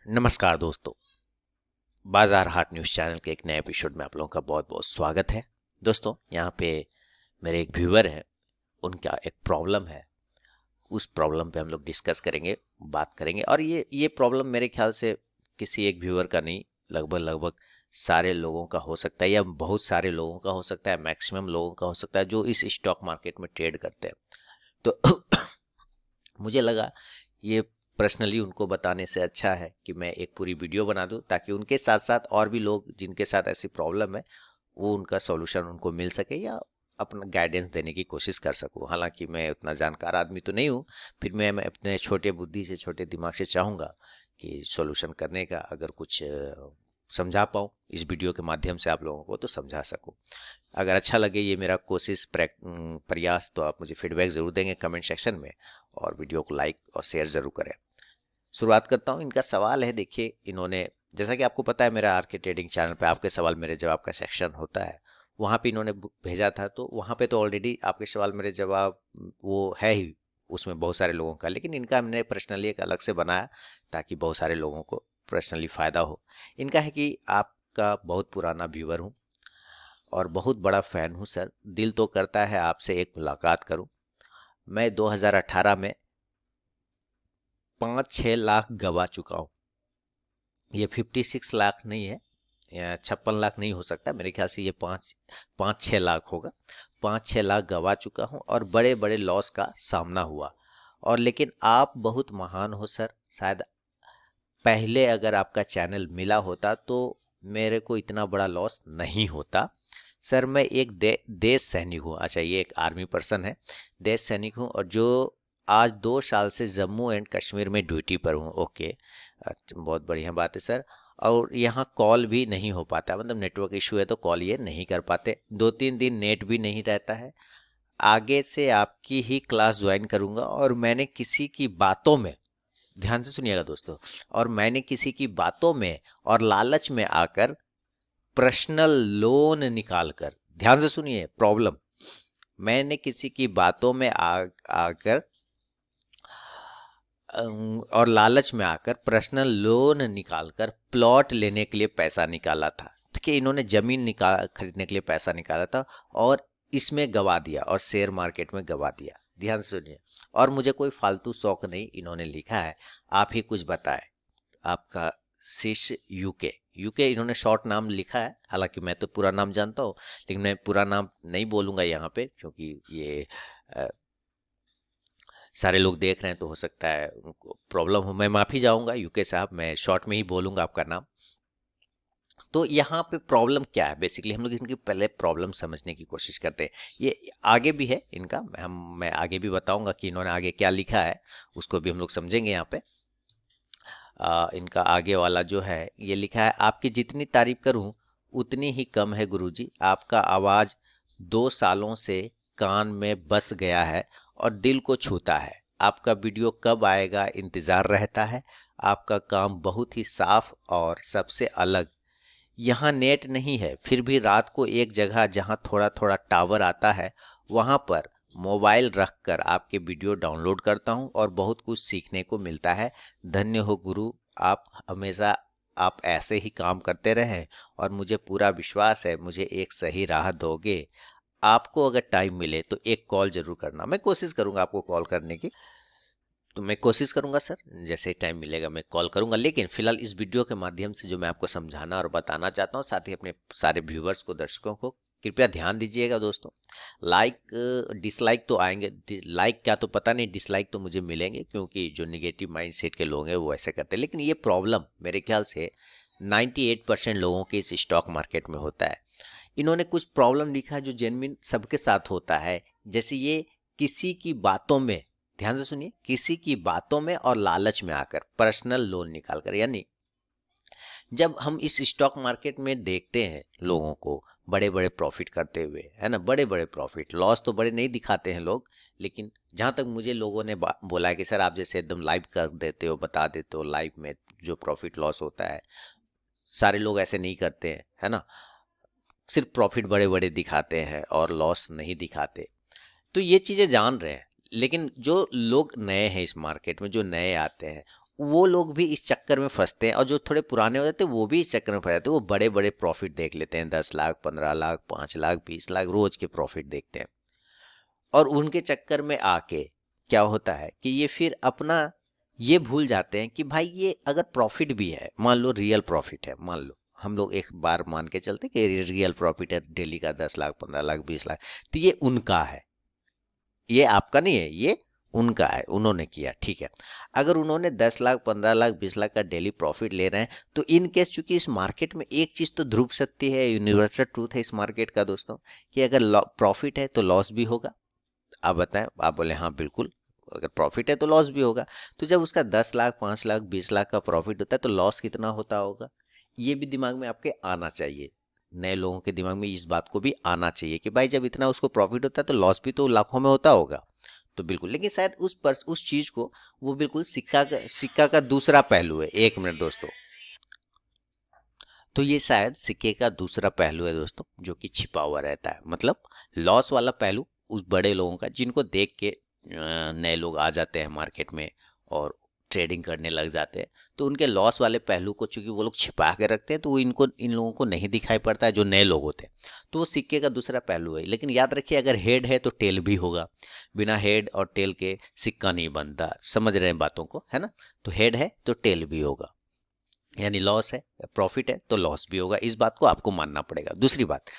नमस्कार दोस्तों, बाजार हाट न्यूज़ चैनल के एक नए एपिसोड में आप लोगों का बहुत बहुत स्वागत है। दोस्तों, यहाँ पे मेरे एक व्यूअर है, उनका एक प्रॉब्लम है। उस प्रॉब्लम पे हम लोग डिस्कस करेंगे, बात करेंगे। और ये प्रॉब्लम मेरे ख्याल से किसी एक व्यूअर का नहीं, लगभग लगभग सारे लोगों का हो सकता है, या बहुत सारे लोगों का हो सकता है, मैक्सिमम लोगों का हो सकता है जो इस स्टॉक मार्केट में ट्रेड करते हैं। तो मुझे लगा ये पर्सनली उनको बताने से अच्छा है कि मैं एक पूरी वीडियो बना दूं, ताकि उनके साथ साथ और भी लोग जिनके साथ ऐसी प्रॉब्लम है वो उनका सॉल्यूशन उनको मिल सके, या अपना गाइडेंस देने की कोशिश कर सकूं। हालांकि मैं उतना जानकार आदमी तो नहीं हूं, फिर मैं अपने छोटे बुद्धि से, छोटे दिमाग से चाहूंगा कि सॉल्यूशन करने का अगर कुछ समझा पाऊँ इस वीडियो के माध्यम से आप लोगों को, तो समझा सकूं। अगर अच्छा लगे ये मेरा कोशिश प्रयास, तो आप मुझे फीडबैक ज़रूर देंगे कमेंट सेक्शन में, और वीडियो को लाइक और शेयर ज़रूर करें। शुरुआत करता हूँ। इनका सवाल है, देखिए, इन्होंने, जैसा कि आपको पता है, मेरा आर के ट्रेडिंग चैनल पे आपके सवाल मेरे जवाब का सेक्शन होता है, वहाँ पे इन्होंने भेजा था। तो वहाँ पे तो ऑलरेडी आपके सवाल मेरे जवाब वो है ही, उसमें बहुत सारे लोगों का, लेकिन इनका हमने पर्सनली एक अलग से बनाया ताकि बहुत सारे लोगों को पर्सनली फ़ायदा हो। इनका है कि आपका बहुत पुराना व्यूअर हूँ और बहुत बड़ा फ़ैन हूँ सर। दिल तो करता है आपसे एक मुलाकात करूँ। मैं 2018 में 5-6 लाख गवा चुका हूँ। ये 56 लाख नहीं है, या 56 लाख नहीं हो सकता, मेरे ख्याल से ये 5-6 लाख होगा। 5-6 लाख गवा चुका हूँ और बड़े बड़े लॉस का सामना हुआ। और लेकिन आप बहुत महान हो सर। शायद पहले अगर आपका चैनल मिला होता तो मेरे को इतना बड़ा लॉस नहीं होता। सर, मैं एक देश सैनिक हूँ। अच्छा, ये एक आर्मी पर्सन है। देश सैनिक हूँ, और जो आज 2 साल से जम्मू एंड कश्मीर में ड्यूटी पर हूँ। ओके, बहुत बढ़िया बात है सर। और यहाँ कॉल भी नहीं हो पाता, मतलब नेटवर्क इशू है तो कॉल ये नहीं कर पाते। 2-3 दिन नेट भी नहीं रहता है। आगे से आपकी ही क्लास ज्वाइन करूँगा, और मैंने किसी की बातों में, ध्यान से सुनिएगा दोस्तों, और मैंने किसी की बातों में और लालच में आकर पर्सनल लोन निकाल कर, ध्यान से सुनिए प्रॉब्लम, मैंने किसी की बातों में आकर और लालच में आकर पर्सनल लोन निकालकर प्लॉट लेने के लिए पैसा निकाला था। ठीक है, इन्होंने जमीन निकाल खरीदने के लिए पैसा निकाला था, और इसमें गवा दिया, और शेयर मार्केट में गवा दिया। ध्यान से सुनिए, और मुझे कोई फालतू शौक नहीं। इन्होंने लिखा है, आप ही कुछ बताएं। आपका शिष्य यूके। यूके इन्होंने शॉर्ट नाम लिखा है, हालांकि मैं तो पूरा नाम जानता हूँ, लेकिन मैं पूरा नाम नहीं बोलूंगा यहाँ पे, क्योंकि ये सारे लोग देख रहे हैं, तो हो सकता है उनको प्रॉब्लम हो। मैं माफ़ी चाहूँगा यूके साहब, मैं शॉर्ट में ही बोलूँगा आपका नाम। तो यहाँ पे प्रॉब्लम क्या है, बेसिकली हम लोग इनकी पहले प्रॉब्लम समझने की कोशिश करते हैं। ये आगे भी है इनका, मैं आगे भी बताऊंगा कि इन्होंने आगे क्या लिखा है, उसको भी हम लोग समझेंगे यहाँ पे। इनका आगे वाला जो है, ये लिखा है, आपकी जितनी तारीफ करूं उतनी ही कम है गुरुजी। आपका आवाज़ 2 सालों से कान में बस गया है और दिल को छूता है। आपका वीडियो कब आएगा इंतज़ार रहता है। आपका काम बहुत ही साफ और सबसे अलग। यहाँ नेट नहीं है, फिर भी रात को एक जगह जहाँ थोड़ा थोड़ा टावर आता है, वहाँ पर मोबाइल रखकर आपके वीडियो डाउनलोड करता हूँ और बहुत कुछ सीखने को मिलता है। धन्य हो गुरु, आप हमेशा आप ऐसे ही काम करते रहें, और मुझे पूरा विश्वास है मुझे एक सही राह दोगे। आपको अगर टाइम मिले तो एक कॉल जरूर करना। मैं कोशिश करूंगा आपको कॉल करने की, तो मैं कोशिश करूंगा सर, जैसे टाइम मिलेगा मैं कॉल करूंगा। लेकिन फिलहाल इस वीडियो के माध्यम से जो मैं आपको समझाना और बताना चाहता हूँ, साथ ही अपने सारे व्यूवर्स को, दर्शकों को, कृपया ध्यान दीजिएगा दोस्तों। लाइक डिसलाइक तो आएंगे, लाइक क्या तो पता नहीं, डिसलाइक तो मुझे मिलेंगे, क्योंकि जो निगेटिव माइंड सेट के लोग हैं वो ऐसे करते हैं। लेकिन ये प्रॉब्लम मेरे ख्याल से 98% लोगों के इस स्टॉक मार्केट में होता है। इन्होंने कुछ प्रॉब्लम लिखा जो जेन्युइन सबके साथ होता है, जैसे ये किसी की बातों में, ध्यान से सुनिए, किसी की बातों में और लालच में आकर पर्सनल लोन निकाल कर, यानी जब हम इस स्टॉक मार्केट में देखते हैं लोगों को बड़े बड़े प्रॉफिट करते हुए, है ना, बड़े बड़े प्रॉफिट, लॉस तो बड़े नहीं दिखाते हैं लोग, लेकिन जहां तक मुझे लोगों ने बोला है कि सर आप जैसे एकदम लाइव कर देते हो, बता देते हो लाइव में जो प्रॉफिट लॉस होता है, सारे लोग ऐसे नहीं करते हैं, है ना, सिर्फ प्रॉफिट बड़े बड़े दिखाते हैं और लॉस नहीं दिखाते। तो ये चीज़ें जान रहे हैं, लेकिन जो लोग नए हैं इस मार्केट में, जो नए आते हैं, वो लोग भी इस चक्कर में फंसते हैं, और जो थोड़े पुराने हो जाते हैं वो भी इस चक्कर में फंस जाते हैं। वो बड़े बड़े प्रॉफिट देख लेते हैं, 10 लाख, 15 लाख, 5 लाख, 20 लाख रोज के प्रॉफिट देखते हैं। और उनके चक्कर में आके क्या होता है कि ये फिर अपना ये भूल जाते हैं कि भाई ये अगर प्रॉफिट भी है, मान लो रियल प्रॉफिट है, मान लो हम लोग एक बार मान के चलते कि रियल प्रॉफिट है डेली का 10 लाख, 15 लाख, 20 लाख, तो ये उनका है, ये आपका नहीं है, ये उनका है, उन्होंने किया, ठीक है। अगर उन्होंने 10 लाख, 15 लाख, 20 लाख का डेली प्रॉफिट ले रहे हैं, तो इन केस चूंकि इस मार्केट में एक चीज तो ध्रुव सत्य है, यूनिवर्सल ट्रूथ है इस मार्केट का दोस्तों, कि अगर प्रॉफिट है तो लॉस भी होगा। आप बताएं, आप बोले हाँ बिल्कुल, अगर प्रॉफिट है तो लॉस भी होगा। तो जब उसका 10 लाख, 5 लाख, 20 लाख का प्रॉफिट होता है तो लॉस कितना होता होगा, ये भी दिमाग में आपके आना चाहिए। नए लोगों के दिमाग में इस बात को भी आना चाहिए कि भाई जब इतना उसको प्रॉफिट होता है तो लॉस भी तो लाखों में होता होगा। तो बिल्कुल, लेकिन शायद उस चीज को वो बिल्कुल सिक्का का दूसरा पहलू है। एक मिनट दोस्तों, तो ये शायद सिक्के का दूसरा पहलू है दोस्तों, जो कि छिपा हुआ रहता है। मतलब लॉस वाला पहलू उस बड़े लोगों का, जिनको देख के नए लोग आ जाते हैं मार्केट में और ट्रेडिंग करने लग जाते हैं, तो उनके लॉस वाले पहलू को चूंकि वो लोग छिपा के रखते हैं, तो वो इन लोगों को नहीं दिखाई पड़ता है, जो नए लोग होते हैं। तो वो सिक्के का दूसरा पहलू है। लेकिन याद रखिए, अगर हेड है तो टेल भी होगा, बिना हेड और टेल के सिक्का नहीं बनता। समझ रहे हैं बातों को, है ना? तो हेड है तो टेल भी होगा, यानी लॉस है, प्रॉफिट है तो लॉस भी होगा। इस बात को आपको मानना पड़ेगा। दूसरी बात,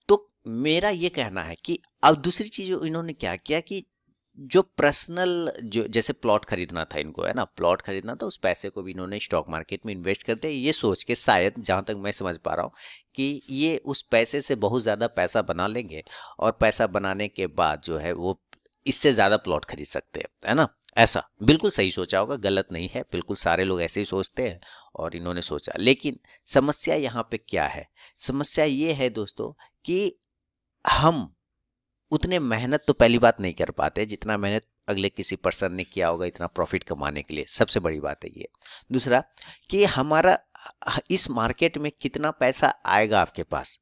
तो मेरा ये कहना है कि अब दूसरी चीज इन्होंने क्या किया कि जो पर्सनल, जो जैसे प्लॉट खरीदना था इनको, है ना, प्लॉट खरीदना था, उस पैसे को भी इन्होंने स्टॉक मार्केट में इन्वेस्ट कर दिया, ये सोच के, शायद जहां तक मैं समझ पा रहा हूँ, कि ये उस पैसे से बहुत ज्यादा पैसा बना लेंगे, और पैसा बनाने के बाद जो है वो इससे ज्यादा प्लॉट खरीद सकते हैं, है ना? ऐसा बिल्कुल सही सोचा होगा, गलत नहीं है, बिल्कुल सारे लोग ऐसे ही सोचते हैं और इन्होंने सोचा। लेकिन समस्या यहाँ पे क्या है? समस्या ये है दोस्तों कि हम उतने मेहनत तो पहली बात नहीं कर पाते जितना मेहनत अगले किसी पर्सन ने किया होगा इतना प्रॉफिट कमाने के लिए। सबसे बड़ी बात है ये। दूसरा, कि हमारा इस मार्केट में कितना पैसा आएगा आपके पास,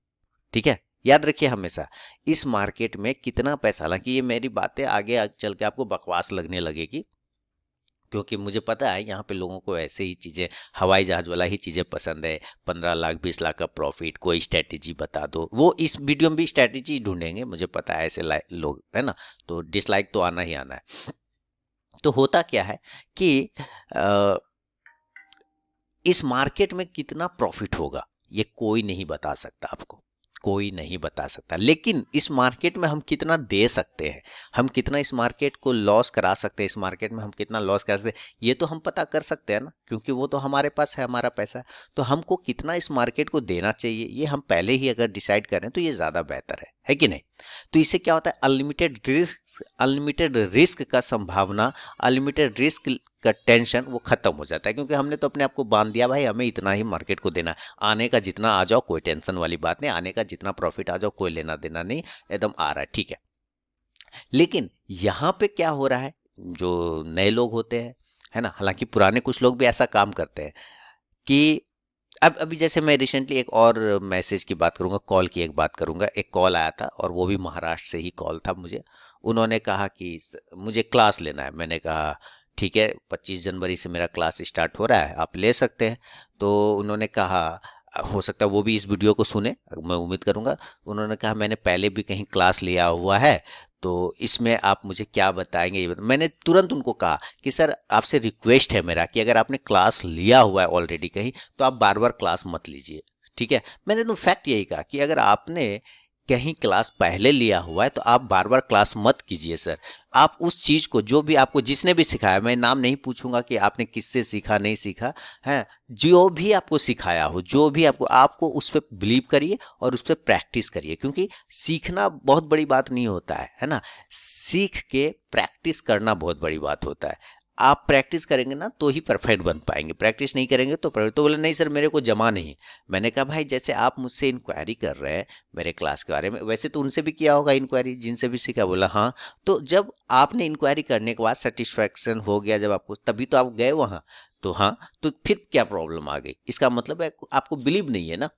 ठीक है? याद रखिए हमेशा, इस मार्केट में कितना पैसा, हालांकि ये मेरी बातें आगे चल के आपको बकवास लगने लगेगी, क्योंकि मुझे पता है यहाँ पे लोगों को ऐसे ही चीज़ें, हवाई जहाज वाला ही चीज़ें पसंद है। 15 लाख, 20 लाख का प्रॉफिट, कोई स्ट्रैटेजी बता दो। वो इस वीडियो में भी स्ट्रैटेजी ढूंढेंगे, मुझे पता है ऐसे लोग, है ना? तो डिसलाइक तो आना ही आना है। तो होता क्या है कि अ, इस मार्केट में कितना प्रॉफिट होगा ये कोई नहीं बता सकता आपको, कोई नहीं बता सकता। लेकिन इस मार्केट में हम कितना दे सकते हैं, हम कितना इस मार्केट को लॉस करा सकते हैं, इस मार्केट में हम कितना लॉस करा सकते हैं, ये तो हम पता कर सकते हैं ना, क्योंकि वो तो हमारे पास है, हमारा पैसा। तो हमको कितना इस मार्केट को देना चाहिए, ये हम पहले ही अगर डिसाइड करें तो ये ज़्यादा बेहतर है कि नहीं? तो इससे क्या होता है, अनलिमिटेड रिस्क का संभावना, अनलिमिटेड रिस्क का टेंशन वो खत्म हो जाता है, क्योंकि हमने तो अपने आप को बांध दिया, भाई हमें इतना ही मार्केट को देना, आने का जितना आ जाओ कोई टेंशन वाली बात नहीं, आने का जितना प्रॉफिट आ जाओ कोई लेना देना नहीं, एकदम आ रहा है, ठीक है। लेकिन यहाँ पे क्या हो रहा है, जो नए लोग होते हैं, है ना, हालांकि पुराने कुछ लोग भी ऐसा काम करते हैं कि अब अभी जैसे मैं रिसेंटली एक और मैसेज की बात करूंगा, कॉल की एक बात करूंगा। एक कॉल आया था और वो भी महाराष्ट्र से ही कॉल था मुझे। उन्होंने कहा कि मुझे क्लास लेना है। मैंने कहा ठीक है, 25 जनवरी से मेरा क्लास स्टार्ट हो रहा है, आप ले सकते हैं। तो उन्होंने कहा, हो सकता है वो भी इस वीडियो को सुने, मैं उम्मीद करूंगा। उन्होंने कहा मैंने पहले भी कहीं क्लास लिया हुआ है, तो इसमें आप मुझे क्या बताएंगे ये मैंने तुरंत उनको कहा कि सर आपसे रिक्वेस्ट है मेरा कि अगर आपने क्लास लिया हुआ है ऑलरेडी कहीं, तो आप बार बार क्लास मत लीजिए, ठीक है? मैंने तो फैक्ट यही कहा कि अगर आपने कहीं क्लास पहले लिया हुआ है तो आप बार बार क्लास मत कीजिए सर। आप उस चीज को, जो भी आपको जिसने भी सिखाया, मैं नाम नहीं पूछूंगा कि आपने किससे सीखा नहीं सीखा है, जो भी आपको सिखाया हो, जो भी आपको आपको उस पर बिलीव करिए और उस पर प्रैक्टिस करिए, क्योंकि सीखना बहुत बड़ी बात नहीं होता है ना? सीख के प्रैक्टिस करना बहुत बड़ी बात होता है। आप प्रैक्टिस करेंगे ना तो ही परफेक्ट बन पाएंगे, प्रैक्टिस नहीं करेंगे तो परफेक्ट। तो बोले नहीं सर मेरे को जमा नहीं। मैंने कहा भाई जैसे आप मुझसे इंक्वायरी कर रहे हैं मेरे क्लास के बारे में, वैसे तो उनसे भी किया होगा इंक्वायरी, जिनसे भी सीखा। बोला हाँ। तो जब आपने इंक्वायरी करने के बाद सेटिस्फैक्शन हो गया जब आपको, तभी तो आप गए वहाँ। तो हाँ, तो फिर क्या प्रॉब्लम आ गई? इसका मतलब है आपको बिलीव नहीं है ना।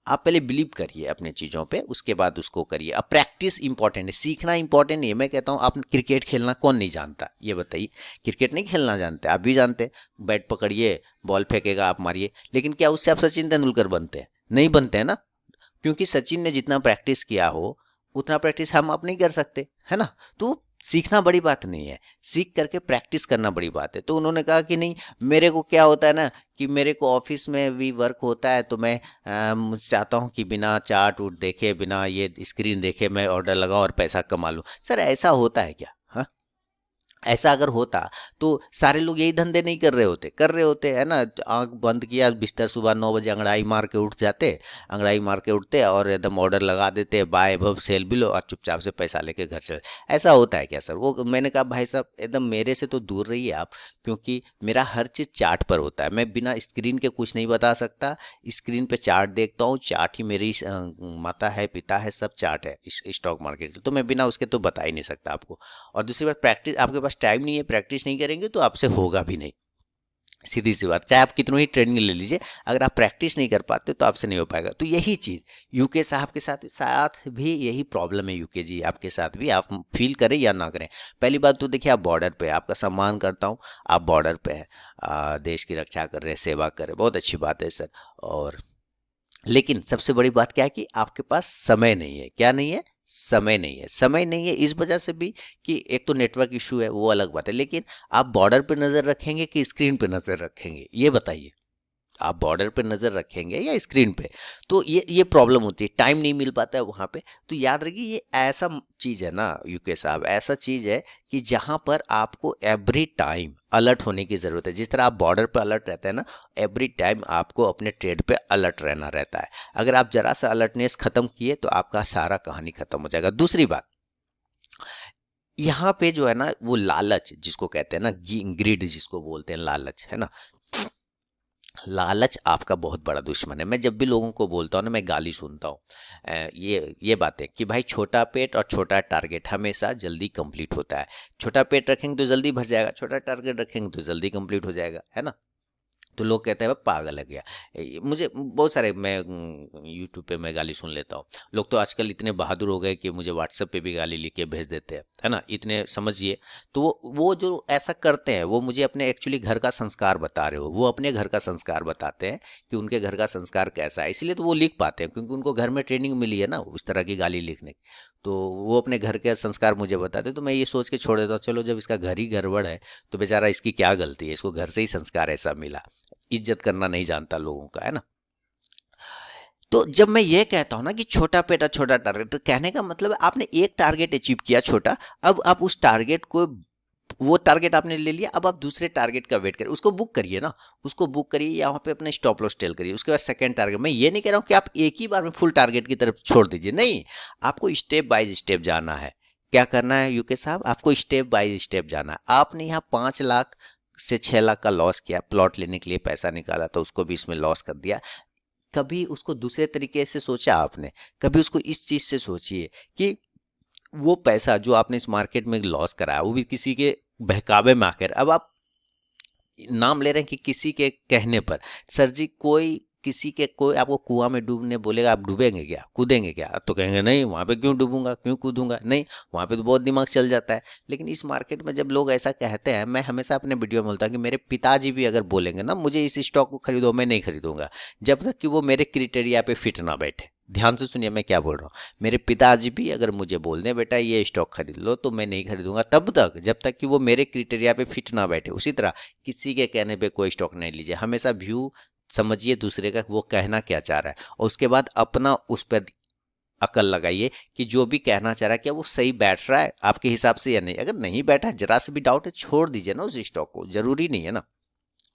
आप पहले बिलीव करिए अपने चीज़ों पे, उसके बाद उसको करिए। अब प्रैक्टिस इंपॉर्टेंट है, सीखना इंपॉर्टेंट नहीं है। मैं कहता हूँ आप क्रिकेट खेलना कौन नहीं जानता, ये बताइए। क्रिकेट नहीं खेलना जानते, आप भी जानते हैं। बैट पकड़िए, बॉल फेंकेगा, आप मारिए, लेकिन क्या उससे आप सचिन तेंदुलकर बनते हैं? नहीं बनते हैं ना, क्योंकि सचिन ने जितना प्रैक्टिस किया हो उतना प्रैक्टिस हम आप नहीं कर सकते, है ना। तो सीखना बड़ी बात नहीं है, सीख करके प्रैक्टिस करना बड़ी बात है। तो उन्होंने कहा कि नहीं, मेरे को क्या होता है ना कि मेरे को ऑफिस में भी वर्क होता है, तो मैं चाहता हूँ कि बिना चार्ट उट देखे, बिना ये स्क्रीन देखे मैं ऑर्डर लगाऊं और पैसा कमा लूं। सर ऐसा होता है क्या? हाँ, ऐसा अगर होता तो सारे लोग यही धंधे नहीं कर रहे होते, है ना। आंख बंद किया, बिस्तर, सुबह 9 बजे अंगड़ाई मार के उठ जाते, अंगड़ाई मार के उठते और एकदम ऑर्डर लगा देते, बाय भव सेल बिलो, और चुपचाप से पैसा लेके घर चले। ऐसा होता है क्या सर? वो मैंने कहा भाई साहब एकदम मेरे से तो दूर रहिए आप, क्योंकि मेरा हर चीज़ चार्ट पर होता है। मैं बिना स्क्रीन के कुछ नहीं बता सकता। स्क्रीन पे चार्ट देखता हूँ, चार्ट ही मेरी माता है, पिता है, सब चार्ट है स्टॉक मार्केट। तो मैं बिना उसके तो बता ही नहीं सकता आपको। और दूसरी बात, प्रैक्टिस, आपके पास टाइम नहीं है, प्रैक्टिस नहीं करेंगे तो आपसे होगा भी नहीं। सीधी सी बात, चाहे आप कितनों ही ट्रेनिंग ले लीजिए, अगर आप प्रैक्टिस नहीं कर पाते तो आपसे नहीं हो पाएगा। तो यही चीज़ यूके साहब के साथ साथ भी यही प्रॉब्लम है। यूके जी आपके साथ भी, आप फील करें या ना करें। पहली बात तो देखिए, आप बॉर्डर पे, आपका सम्मान करता हूँ, आप बॉर्डर पे हैं, देश की रक्षा कर रहे हैं, सेवा कर रहे हैं, बहुत अच्छी बात है सर। और लेकिन सबसे बड़ी बात क्या है कि आपके पास समय नहीं है। क्या नहीं है? समय नहीं है। समय नहीं है इस वजह से भी कि एक तो नेटवर्क इशू है, वो अलग बात है, लेकिन आप बॉर्डर पे नजर रखेंगे कि स्क्रीन पे नजर रखेंगे, ये बताइए। आप बॉर्डर पे नजर रखेंगे या स्क्रीन पे? तो ये प्रॉब्लम होती है, टाइम नहीं मिल पाता है वहां पे। तो याद रखिए, ये ऐसा चीज है ना यूके साहब, ऐसा चीज है कि जहां पर आपको एवरी टाइम अलर्ट होने की जरूरत है। जिस तरह आप बॉर्डर पे अलर्ट रहते हैं ना, एवरी टाइम आपको अपने ट्रेड पे अलर्ट रहना रहता है। अगर आप जरा सा अलर्टनेस खत्म किए तो आपका सारा कहानी खत्म हो जाएगा। दूसरी बात, यहाँ पे जो है ना, वो लालच जिसको कहते हैं ना, ग्रीड जिसको बोलते हैं, लालच, है ना। लालच आपका बहुत बड़ा दुश्मन है। मैं जब भी लोगों को बोलता हूँ ना, मैं गाली सुनता हूँ ये बातें कि भाई छोटा पेट और छोटा टारगेट हमेशा जल्दी कंप्लीट होता है। छोटा पेट रखेंगे तो जल्दी भर जाएगा, छोटा टारगेट रखेंगे तो जल्दी कंप्लीट हो जाएगा, है ना। तो लोग कहते हैं भाई पागल है गया। मुझे बहुत सारे, मैं यूट्यूब पे मैं गाली सुन लेता हूँ। लोग तो आजकल इतने बहादुर हो गए कि मुझे व्हाट्सएप पे भी गाली लिख के भेज देते हैं, है ना, इतने समझिए। तो वो जो ऐसा करते हैं, वो मुझे अपने एक्चुअली घर का संस्कार बता रहे हो। वो अपने घर का संस्कार बताते हैं कि उनके घर का संस्कार कैसा है, इसलिए तो वो लिख पाते हैं, क्योंकि उनको घर में ट्रेनिंग मिली है ना उस तरह की गाली लिखने की। तो वो अपने घर के संस्कार मुझे बताते हैं, तो मैं ये सोच के छोड़ देता हूँ, चलो जब इसका घर ही गड़बड़ है तो बेचारा, इसकी क्या गलती है, इसको घर से ही संस्कार ऐसा मिला। इज्जत करना नहीं जानता लोगों का, है ना। तो जब मैं ये कहता हूं ना कि छोटा पेटा छोटा टारगेट, तो कहने का मतलब है आपने एक टारगेट अचीव किया छोटा, अब आप उस टारगेट को, वो टारगेट आपने ले लिया, अब आप दूसरे टारगेट का वेट करिए, उसको बुक करिए ना, उसको बुक करिए या वहां पे अपने स्टॉप लॉस टेल करिए। उसके बाद सेकंड टारगेट, मैं ये नहीं कह रहा हूं कि आप एक ही बार में फुल टारगेट की तरफ छोड़ दीजिए, नहीं। आपको स्टेप बाय स्टेप जाना है। क्या करना है यूके साहब? आपको स्टेप बाय स्टेप जाना है। आपने यहाँ 5 लाख से 6 लाख का लॉस किया, प्लॉट लेने के लिए पैसा निकाला तो उसको भी इसमें लॉस कर दिया। कभी उसको दूसरे तरीके से सोचा आपने? कभी उसको इस चीज से सोचिए कि वो पैसा जो आपने इस मार्केट में लॉस कराया, वो भी किसी के बहकावे में आकर, अब आप नाम ले रहे हैं कि किसी के कहने पर। सर जी, कोई किसी के, कोई आपको कुआं में डूबने बोलेगा, आप डूबेंगे क्या, कूदेंगे क्या? आप तो कहेंगे नहीं, वहां पे क्यों डूबूंगा, क्यों कूदूंगा, नहीं, वहां पे तो बहुत दिमाग चल जाता है। लेकिन इस मार्केट में जब लोग ऐसा कहते हैं, मैं हमेशा अपने वीडियो में बोलता हूँ कि मेरे पिताजी भी अगर बोलेंगे ना मुझे इस स्टॉक को खरीदो, मैं नहीं खरीदूंगा जब तक कि वो मेरे क्रिटेरिया पे फिट ना बैठे। ध्यान से सुनिए मैं क्या बोल रहा हूँ। मेरे पिताजी भी अगर मुझे बोल दें बेटा ये स्टॉक खरीद लो, तो मैं नहीं खरीदूंगा तब तक जब तक कि वो मेरे क्रिटेरिया पे फिट ना बैठे। उसी तरह किसी के कहने पे कोई स्टॉक नहीं लीजिए, हमेशा व्यू समझिए दूसरे का, वो कहना क्या चाह रहा है, और उसके बाद अपना उस पर अकल लगाइए कि जो भी कहना चाह रहा है क्या वो सही बैठ रहा है आपके हिसाब से या नहीं। अगर नहीं बैठा, जरा से भी डाउट है, छोड़ दीजिए ना उस स्टॉक को, जरूरी नहीं है ना।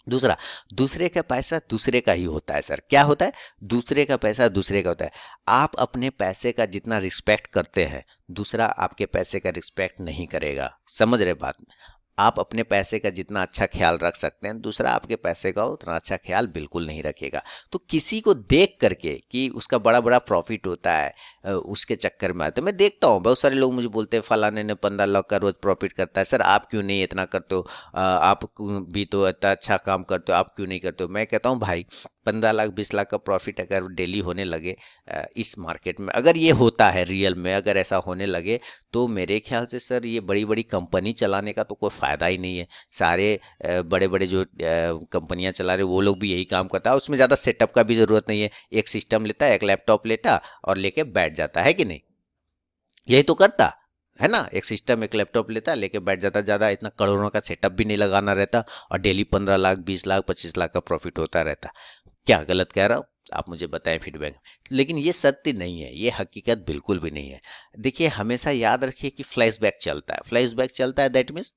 दूसरा, दूसरे का पैसा दूसरे का ही होता है सर। क्या होता है? दूसरे का पैसा दूसरे का होता है। आप अपने पैसे का जितना रिस्पेक्ट करते हैं, दूसरा आपके पैसे का रिस्पेक्ट नहीं करेगा। समझ रहे बात में? आप अपने पैसे का जितना अच्छा ख्याल रख सकते हैं, दूसरा आपके पैसे का उतना अच्छा ख्याल बिल्कुल नहीं रखेगा। तो किसी को देख करके कि उसका बड़ा बड़ा प्रॉफिट होता है, उसके चक्कर में आते, मैं देखता हूँ बहुत सारे लोग मुझे बोलते हैं फलाने ने 15 लाख का रोज प्रॉफिट करता है, सर आप क्यों नहीं इतना करते हो, आप भी तो इतना अच्छा काम करते हो, आप क्यों नहीं करते हो? मैं कहता हूँ भाई, 15 लाख 20 लाख का प्रॉफिट अगर डेली होने लगे इस मार्केट में, अगर ये होता है रियल में, अगर ऐसा होने लगे, तो मेरे ख्याल से सर ये बड़ी बड़ी कंपनी चलाने का तो कोई फ़ायदा ही नहीं है। सारे बड़े बड़े जो कंपनियां चला रहे वो लोग भी यही काम करता है, उसमें ज़्यादा सेटअप का भी ज़रूरत नहीं है। एक सिस्टम लेता है, एक लैपटॉप लेता और लेके बैठ जाता है कि नहीं, यही तो करता है ना। एक सिस्टम एक लैपटॉप लेता लेके बैठ जाता, ज़्यादा इतना करोड़ों का सेटअप भी नहीं लगाना रहता, और डेली 15 लाख 20 लाख 25 लाख का प्रॉफिट होता रहता। क्या गलत कह रहा हूँ, आप मुझे बताएं फीडबैक। लेकिन ये सत्य नहीं है, ये हकीकत बिल्कुल भी नहीं है। देखिए हमेशा याद रखिए कि फ्लैशबैक चलता है, फ्लैशबैक चलता है, दैट मीन्स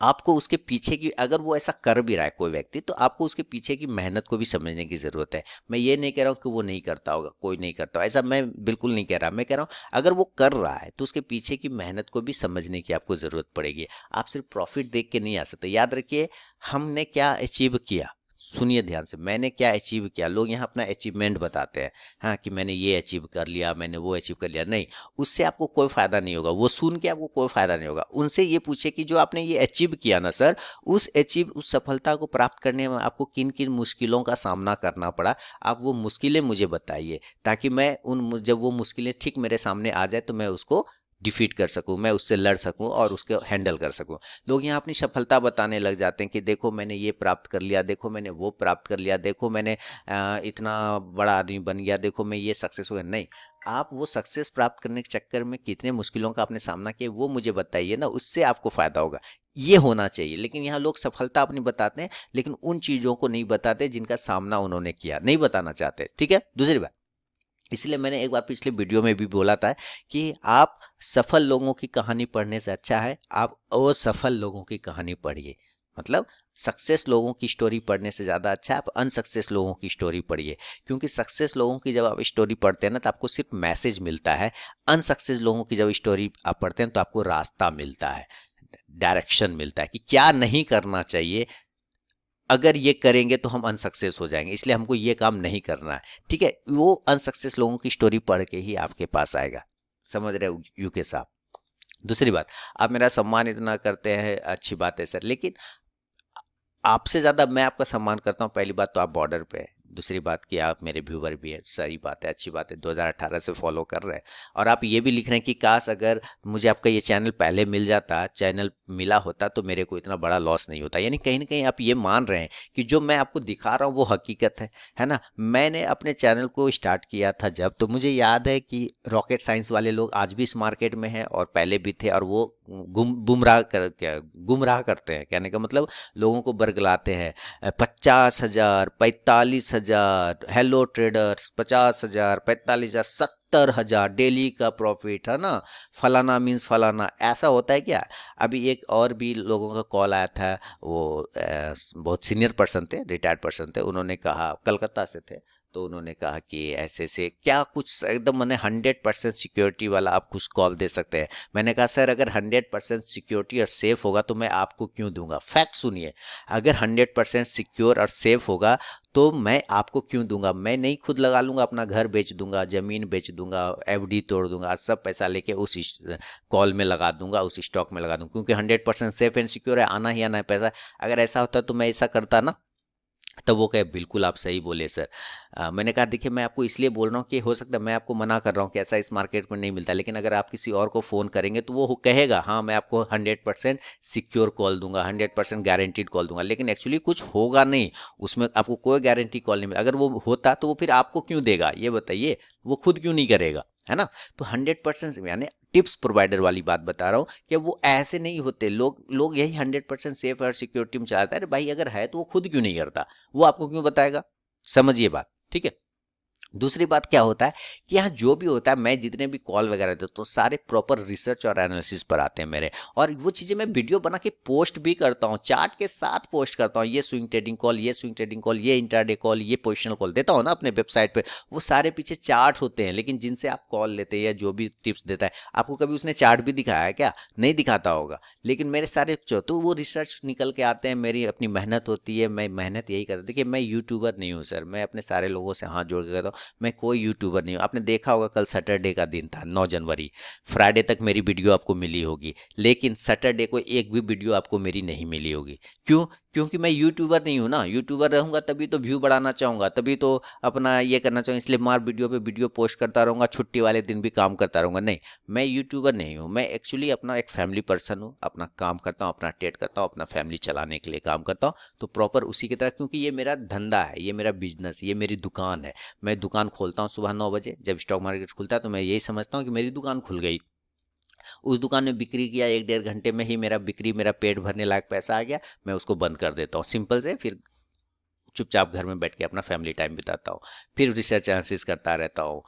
आपको उसके पीछे की, अगर वो ऐसा कर भी रहा है कोई व्यक्ति, तो आपको उसके पीछे की मेहनत को भी समझने की ज़रूरत है। मैं ये नहीं कह रहा हूँ कि वो नहीं करता होगा, कोई नहीं करता, ऐसा मैं बिल्कुल नहीं कह रहा। मैं कह रहा हूँ अगर वो कर रहा है तो उसके पीछे की मेहनत को भी समझने की आपको ज़रूरत पड़ेगी। आप सिर्फ प्रॉफिट देख के नहीं आ सकते। याद रखिए हमने क्या अचीव किया, सुनिए ध्यान से, मैंने क्या अचीव किया। लोग यहाँ अपना अचीवमेंट बताते हैं, हाँ कि मैंने ये अचीव कर लिया, मैंने वो अचीव कर लिया। नहीं, उससे आपको कोई फायदा नहीं होगा, वो सुन के आपको कोई फायदा नहीं होगा। उनसे ये पूछे कि जो आपने ये अचीव किया ना सर, उस सफलता को प्राप्त करने में आपको किन किन मुश्किलों का सामना करना पड़ा, आप वो मुश्किलें मुझे बताइए, ताकि मैं जब वो मुश्किलें ठीक मेरे सामने आ जाए तो मैं उसको डिफीट कर सकूं, मैं उससे लड़ सकूं और उसको हैंडल कर सकूं। लोग यहाँ अपनी सफलता बताने लग जाते हैं कि देखो मैंने ये प्राप्त कर लिया, देखो मैंने वो प्राप्त कर लिया, देखो मैंने इतना बड़ा आदमी बन गया, देखो मैं ये सक्सेस हो गया। नहीं, आप वो सक्सेस प्राप्त करने के चक्कर में कितने मुश्किलों का आपने सामना किया वो मुझे बताइए ना, उससे आपको फायदा होगा। ये होना चाहिए। लेकिन यहाँ लोग सफलता अपनी बताते हैं, लेकिन उन चीजों को नहीं बताते जिनका सामना उन्होंने किया, नहीं बताना चाहते। ठीक है, दूसरी बात, इसलिए मैंने एक बार पिछले वीडियो में भी बोला था कि आप सफल लोगों की कहानी पढ़ने से अच्छा है आप असफल लोगों की कहानी पढ़िए। मतलब सक्सेस लोगों की स्टोरी पढ़ने से ज़्यादा अच्छा है आप अनसक्सेस लोगों की स्टोरी पढ़िए। क्योंकि सक्सेस लोगों की जब आप स्टोरी पढ़ते हैं ना तो आपको सिर्फ मैसेज मिलता है, अनसक्सेस लोगों की जब स्टोरी आप पढ़ते हैं तो आपको रास्ता मिलता है, डायरेक्शन मिलता है कि क्या नहीं करना चाहिए, अगर ये करेंगे तो हम अनसक्सेस हो जाएंगे, इसलिए हमको ये काम नहीं करना है। ठीक है, वो अनसक्सेस लोगों की स्टोरी पढ़ के ही आपके पास आएगा। समझ रहे हो यूके साहब। दूसरी बात, आप मेरा सम्मान इतना करते हैं, अच्छी बात है सर, लेकिन आपसे ज़्यादा मैं आपका सम्मान करता हूँ। पहली बात तो आप बॉर्डर पे हैं, दूसरी बात कि आप मेरे व्यूवर भी हैं, सही बात है, अच्छी बात है, 2018 से फॉलो कर रहे हैं। और आप ये भी लिख रहे हैं कि काश अगर मुझे आपका ये चैनल पहले मिल जाता, चैनल मिला होता तो मेरे को इतना बड़ा लॉस नहीं होता। यानी कहीं ना कहीं आप ये मान रहे हैं कि जो मैं आपको दिखा रहा हूँ वो हकीकत है ना। मैंने अपने चैनल को स्टार्ट किया था जब, तो मुझे याद है कि रॉकेट साइंस वाले लोग आज भी इस मार्केट में हैं और पहले भी थे, और वो गुमराह करते हैं। कहने का मतलब लोगों को बरगलाते हैं। 50,000 45,000 हेलो ट्रेडर्स, 50,000 45,000 70,000 डेली का प्रॉफिट है ना, फलाना मीन्स फलाना। ऐसा होता है क्या? अभी एक और भी लोगों का कॉल आया था, वो बहुत सीनियर पर्सन थे, रिटायर्ड पर्सन थे, उन्होंने कहा, कलकत्ता से थे, तो उन्होंने कहा कि ऐसे से क्या कुछ एकदम मैंने 100% सिक्योरिटी वाला आप कुछ कॉल दे सकते हैं। मैंने कहा सर अगर 100% सिक्योरिटी और सेफ होगा तो मैं आपको क्यों दूंगा। फैक्ट सुनिए, अगर 100% सिक्योर और सेफ होगा तो मैं आपको क्यों दूंगा। मैं नहीं खुद लगा लूंगा, अपना घर बेच दूंगा, जमीन बेच दूंगा, एफडी तोड़ दूंगा, सब पैसा लेके उस कॉल में लगा दूंगा, उस स्टॉक में लगा दूंगा, क्योंकि 100% सेफ एंड सिक्योर है, आना ही आना है पैसा। अगर ऐसा होता तो मैं ऐसा करता ना। तब वो कहे बिल्कुल आप सही बोले सर। मैंने कहा देखिए मैं आपको इसलिए बोल रहा हूँ कि हो सकता है मैं आपको मना कर रहा हूँ कि ऐसा इस मार्केट में नहीं मिलता, लेकिन अगर आप किसी और को फ़ोन करेंगे तो वो कहेगा हाँ मैं आपको 100% सिक्योर कॉल दूंगा, 100% गारंटीड कॉल दूंगा, लेकिन एक्चुअली कुछ होगा नहीं, उसमें आपको कोई गारंटी कॉल नहीं मिलेगा। अगर वो होता तो वो फिर आपको क्यों देगा ये बताइए, वो खुद क्यों नहीं करेगा, है ना। तो 100% यानी टिप्स प्रोवाइडर वाली बात बता रहा हूँ कि वो ऐसे नहीं होते। लोग यही 100% सेफ और सिक्योरिटी में चाहता है। अरे भाई अगर है तो वो खुद क्यों नहीं करता, वो आपको क्यों बताएगा। समझिए बात, ठीक है। दूसरी बात क्या होता है कि यहाँ जो भी होता है, मैं जितने भी कॉल वगैरह देता हूँ सारे प्रॉपर रिसर्च और एनालिसिस पर आते हैं मेरे, और वो चीज़ें मैं वीडियो बना के पोस्ट भी करता हूँ, चार्ट के साथ पोस्ट करता हूँ। ये स्विंग ट्रेडिंग कॉल, ये स्विंग ट्रेडिंग कॉल, ये इंट्राडे कॉल, ये पोजिशनल कॉल देता हूँ ना अपने वेबसाइट पे, वो सारे पीछे चार्ट होते हैं। लेकिन जिनसे आप कॉल लेते हैं या जो भी टिप्स देता है, आपको कभी उसने चार्ट भी दिखाया है क्या? नहीं दिखाता होगा। लेकिन मेरे सारे तो वो रिसर्च निकल के आते हैं, मेरी अपनी मेहनत होती है, मैं मेहनत यही करता। देखिए मैं यूट्यूबर नहीं हूँ सर, मैं अपने सारे लोगों से हाथ जोड़ के कहता हूँ मैं कोई यूट्यूबर नहीं हूँ। आपने देखा होगा कल सैटरडे का दिन था, 9 जनवरी, फ्राइडे तक मेरी वीडियो आपको मिली होगी, लेकिन सैटरडे को एक भी वीडियो आपको मेरी नहीं मिली होगी। क्यों? क्योंकि मैं यूट्यूबर नहीं हूँ ना, यूट्यूबर रहूंगा तभी तो व्यू बढ़ाना चाहूंगा, तभी तो अपना ये करना चाहूँगा, इसलिए मार वीडियो पे वीडियो पोस्ट करता रहूंगा, छुट्टी वाले दिन भी काम करता रहूंगा। नहीं, मैं यूट्यूबर नहीं हूँ, मैं एक्चुअली अपना एक फैमिली पर्सन हूँ, अपना काम करता हूँ, अपना ट्रेड करता हूँ, अपना फैमिली चलाने के लिए काम करता हूँ। तो प्रॉपर उसी की तरह, क्योंकि ये मेरा धंधा है, ये मेरा बिजनेस, ये मेरी दुकान है। मैं दुकान खोलता हूँ सुबह 9 बजे, जब स्टॉक मार्केट खुलता है तो मैं यही समझता हूँ कि मेरी दुकान खुल गई। उस दुकान में बिक्री किया, 1 डेढ़ घंटे में ही मेरा बिक्री, मेरा पेट भरने लायक पैसा आ गया, मैं उसको बंद कर देता हूँ, सिंपल से। फिर चुपचाप घर में बैठ के अपना फैमिली टाइम बिताता हूँ। फिर रिसर्च एनालिसिस करता रहता हूँ,